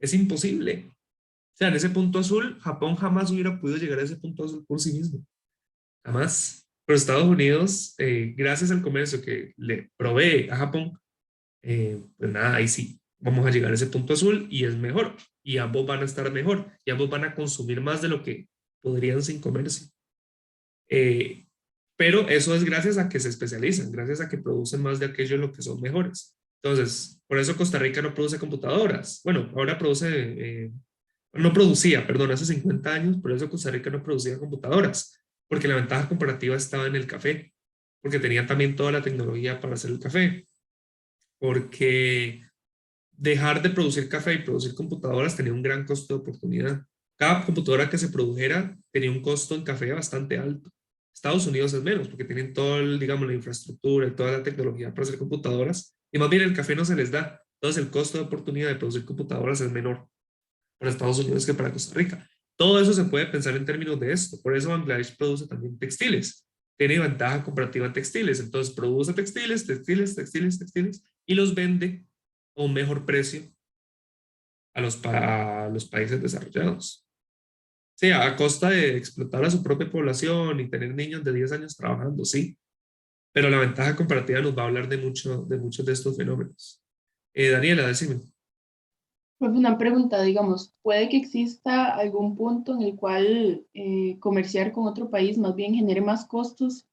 es imposible. O sea, en ese punto azul, Japón jamás hubiera podido llegar a ese punto azul por sí mismo. Jamás. Pero Estados Unidos, gracias al comercio que le provee a Japón, pues nada, ahí sí, vamos a llegar a ese punto azul y es mejor. Y ambos van a estar mejor y ambos van a consumir más de lo que podrían sin comercio. Eh, pero eso es gracias a que se especializan, gracias a que producen más de aquello en lo que son mejores. Entonces, por eso Costa Rica no produce computadoras. Bueno, ahora no producía, perdón, hace 50 años, por eso Costa Rica no producía computadoras, porque la ventaja comparativa estaba en el café, porque tenía también toda la tecnología para hacer el café, porque dejar de producir café y producir computadoras tenía un gran costo de oportunidad. Cada computadora que se produjera tenía un costo en café bastante alto. Estados Unidos es menos porque tienen toda, digamos, la infraestructura y toda la tecnología para hacer computadoras y más bien el café no se les da. Entonces el costo de oportunidad de producir computadoras es menor para Estados Unidos que para Costa Rica. Todo eso se puede pensar en términos de esto. Por eso Bangladesh produce también textiles. Tiene ventaja comparativa en textiles. Entonces produce textiles y los vende a un mejor precio a los países desarrollados. Sí, a costa de explotar a su propia población y tener niños de 10 años trabajando, sí. Pero la ventaja comparativa nos va a hablar de muchos de estos fenómenos. Daniela, decime. Pues una pregunta, digamos, ¿puede que exista algún punto en el cual comerciar con otro país más bien genere más costos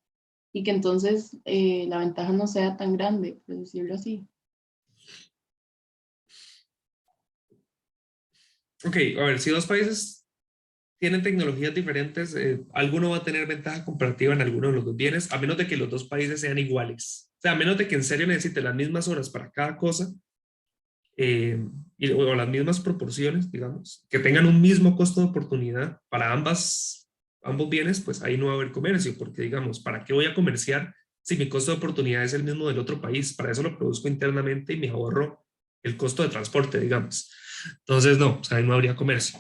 y que entonces la ventaja no sea tan grande, por decirlo así? Ok, a ver, si dos países tienen tecnologías diferentes, alguno va a tener ventaja comparativa en alguno de los dos bienes, a menos de que los dos países sean iguales. O sea, a menos de que en serio necesite las mismas horas para cada cosa, o las mismas proporciones, digamos, que tengan un mismo costo de oportunidad para ambos bienes, pues ahí no va a haber comercio, porque digamos, ¿para qué voy a comerciar si mi costo de oportunidad es el mismo del otro país? Para eso lo produzco internamente y me ahorro el costo de transporte, digamos. Entonces, no, o sea, ahí no habría comercio.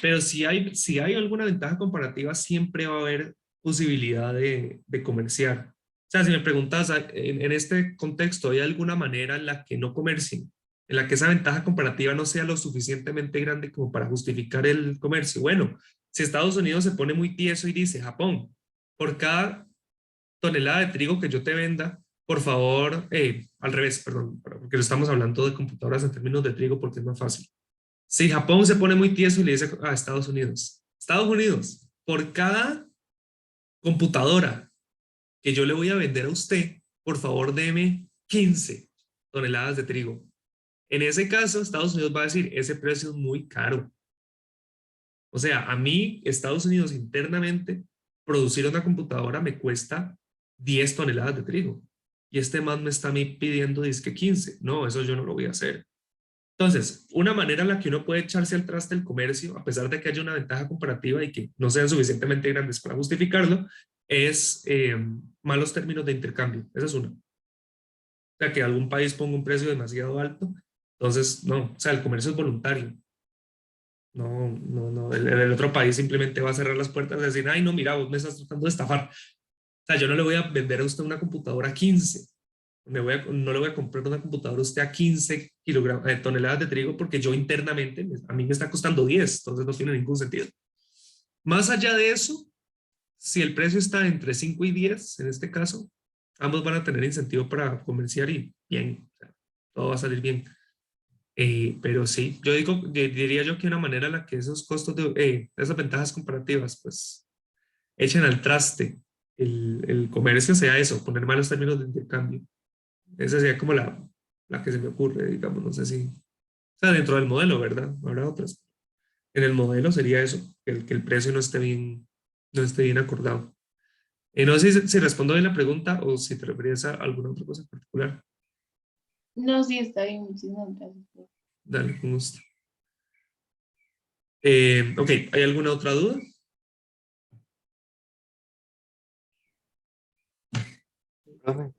Pero si hay alguna ventaja comparativa, siempre va a haber posibilidad de comerciar. O sea, si me preguntas, en este contexto, ¿hay alguna manera en la que no comercien? En la que esa ventaja comparativa no sea lo suficientemente grande como para justificar el comercio. Bueno, si Estados Unidos se pone muy tieso y dice, Japón, por cada tonelada de trigo que yo te venda, por favor, al revés, perdón, porque estamos hablando de computadoras en términos de trigo porque es más fácil. Si Japón se pone muy tieso y le dice a Estados Unidos, por cada computadora que yo le voy a vender a usted, por favor, deme 15 toneladas de trigo. En ese caso, Estados Unidos va a decir, ese precio es muy caro. O sea, a mí, Estados Unidos internamente, producir una computadora me cuesta 10 toneladas de trigo. Y este man me está a mí pidiendo disque 15. No, eso yo no lo voy a hacer. Entonces, una manera en la que uno puede echarse al traste el comercio, a pesar de que haya una ventaja comparativa y que no sean suficientemente grandes para justificarlo, es malos términos de intercambio. Esa es una. O sea, que algún país ponga un precio demasiado alto. Entonces, no, o sea, el comercio es voluntario. No, no, no, el otro país simplemente va a cerrar las puertas y decir, ay, no, mira, vos me estás tratando de estafar. O sea, yo no le voy a vender a usted una computadora a 15. No le voy a comprar una computadora a usted a 15 toneladas de trigo porque yo internamente, a mí me está costando 10, entonces no tiene ningún sentido. Más allá de eso, si el precio está entre 5 y 10, en este caso, ambos van a tener incentivo para comerciar y bien, o sea, todo va a salir bien. Pero sí, diría yo que una manera en la que esos costos esas ventajas comparativas, pues, echen al traste el comercio sea eso, poner malos términos de intercambio. Esa sería como la que se me ocurre, digamos, no sé si, o sea, dentro del modelo, ¿verdad? Habrá otras. En el modelo sería eso, que el precio no esté bien acordado. No sé si respondo bien la pregunta o si te referías a alguna otra cosa en particular. No, sí, está bien, muchísimas gracias. Dale, con gusto. Ok, ¿hay alguna otra duda? Profe,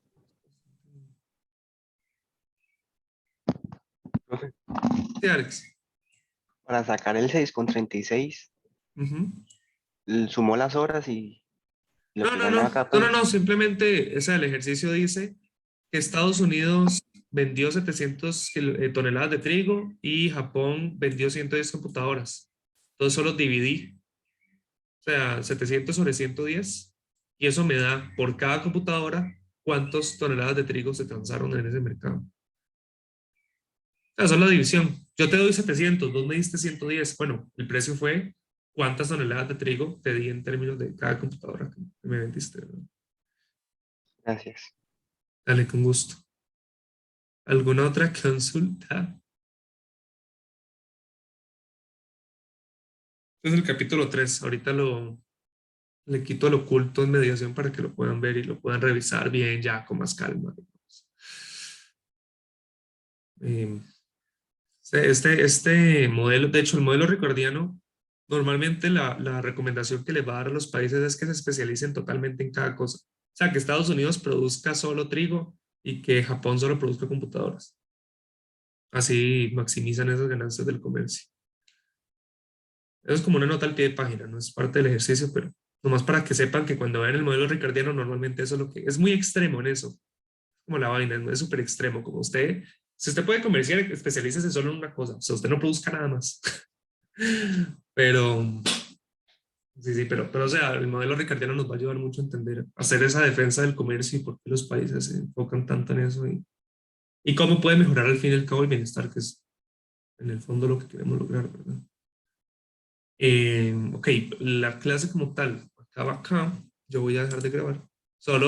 profe, Sí, Alex. para sacar el 6,36, Ujú. sumó las horas y lo No, que no, no, ganaba cada no, no, país. no, simplemente el ejercicio dice que Estados Unidos vendió 700 toneladas de trigo y Japón vendió 110 computadoras. Entonces solo dividí, o sea, 700 sobre 110 y eso me da por cada computadora cuántas toneladas de trigo se transaron en ese mercado. O sea, esa es la división. Yo te doy 700, vos me diste 110. Bueno, el precio fue cuántas toneladas de trigo te di en términos de cada computadora que me vendiste, ¿verdad? Gracias. Dale, con gusto. ¿Alguna otra consulta? Este es el capítulo 3. Ahorita le quito el oculto en mediación para que lo puedan ver y lo puedan revisar bien ya con más calma. Eh, este modelo, de hecho, el modelo ricardiano, normalmente la recomendación que le va a dar a los países es que se especialicen totalmente en cada cosa. O sea, que Estados Unidos produzca solo trigo y que Japón solo produzca computadoras. Así maximizan esas ganancias del comercio. Eso es como una nota al pie de página, no es parte del ejercicio, pero nomás para que sepan que cuando vean el modelo ricardiano, normalmente eso es lo que es muy extremo en eso, como la vaina, es súper extremo, como usted, si usted puede comerciar, especialícese solo en una cosa, o sea, usted no produzca nada más. Pero, sí, sí, pero, o sea, el modelo ricardiano nos va a ayudar mucho a entender, a hacer esa defensa del comercio y por qué los países se enfocan tanto en eso y cómo puede mejorar al fin y al cabo el bienestar, que es en el fondo lo que queremos lograr, ¿verdad? Ok, la clase como tal acaba acá. Yo voy a dejar de grabar. Solo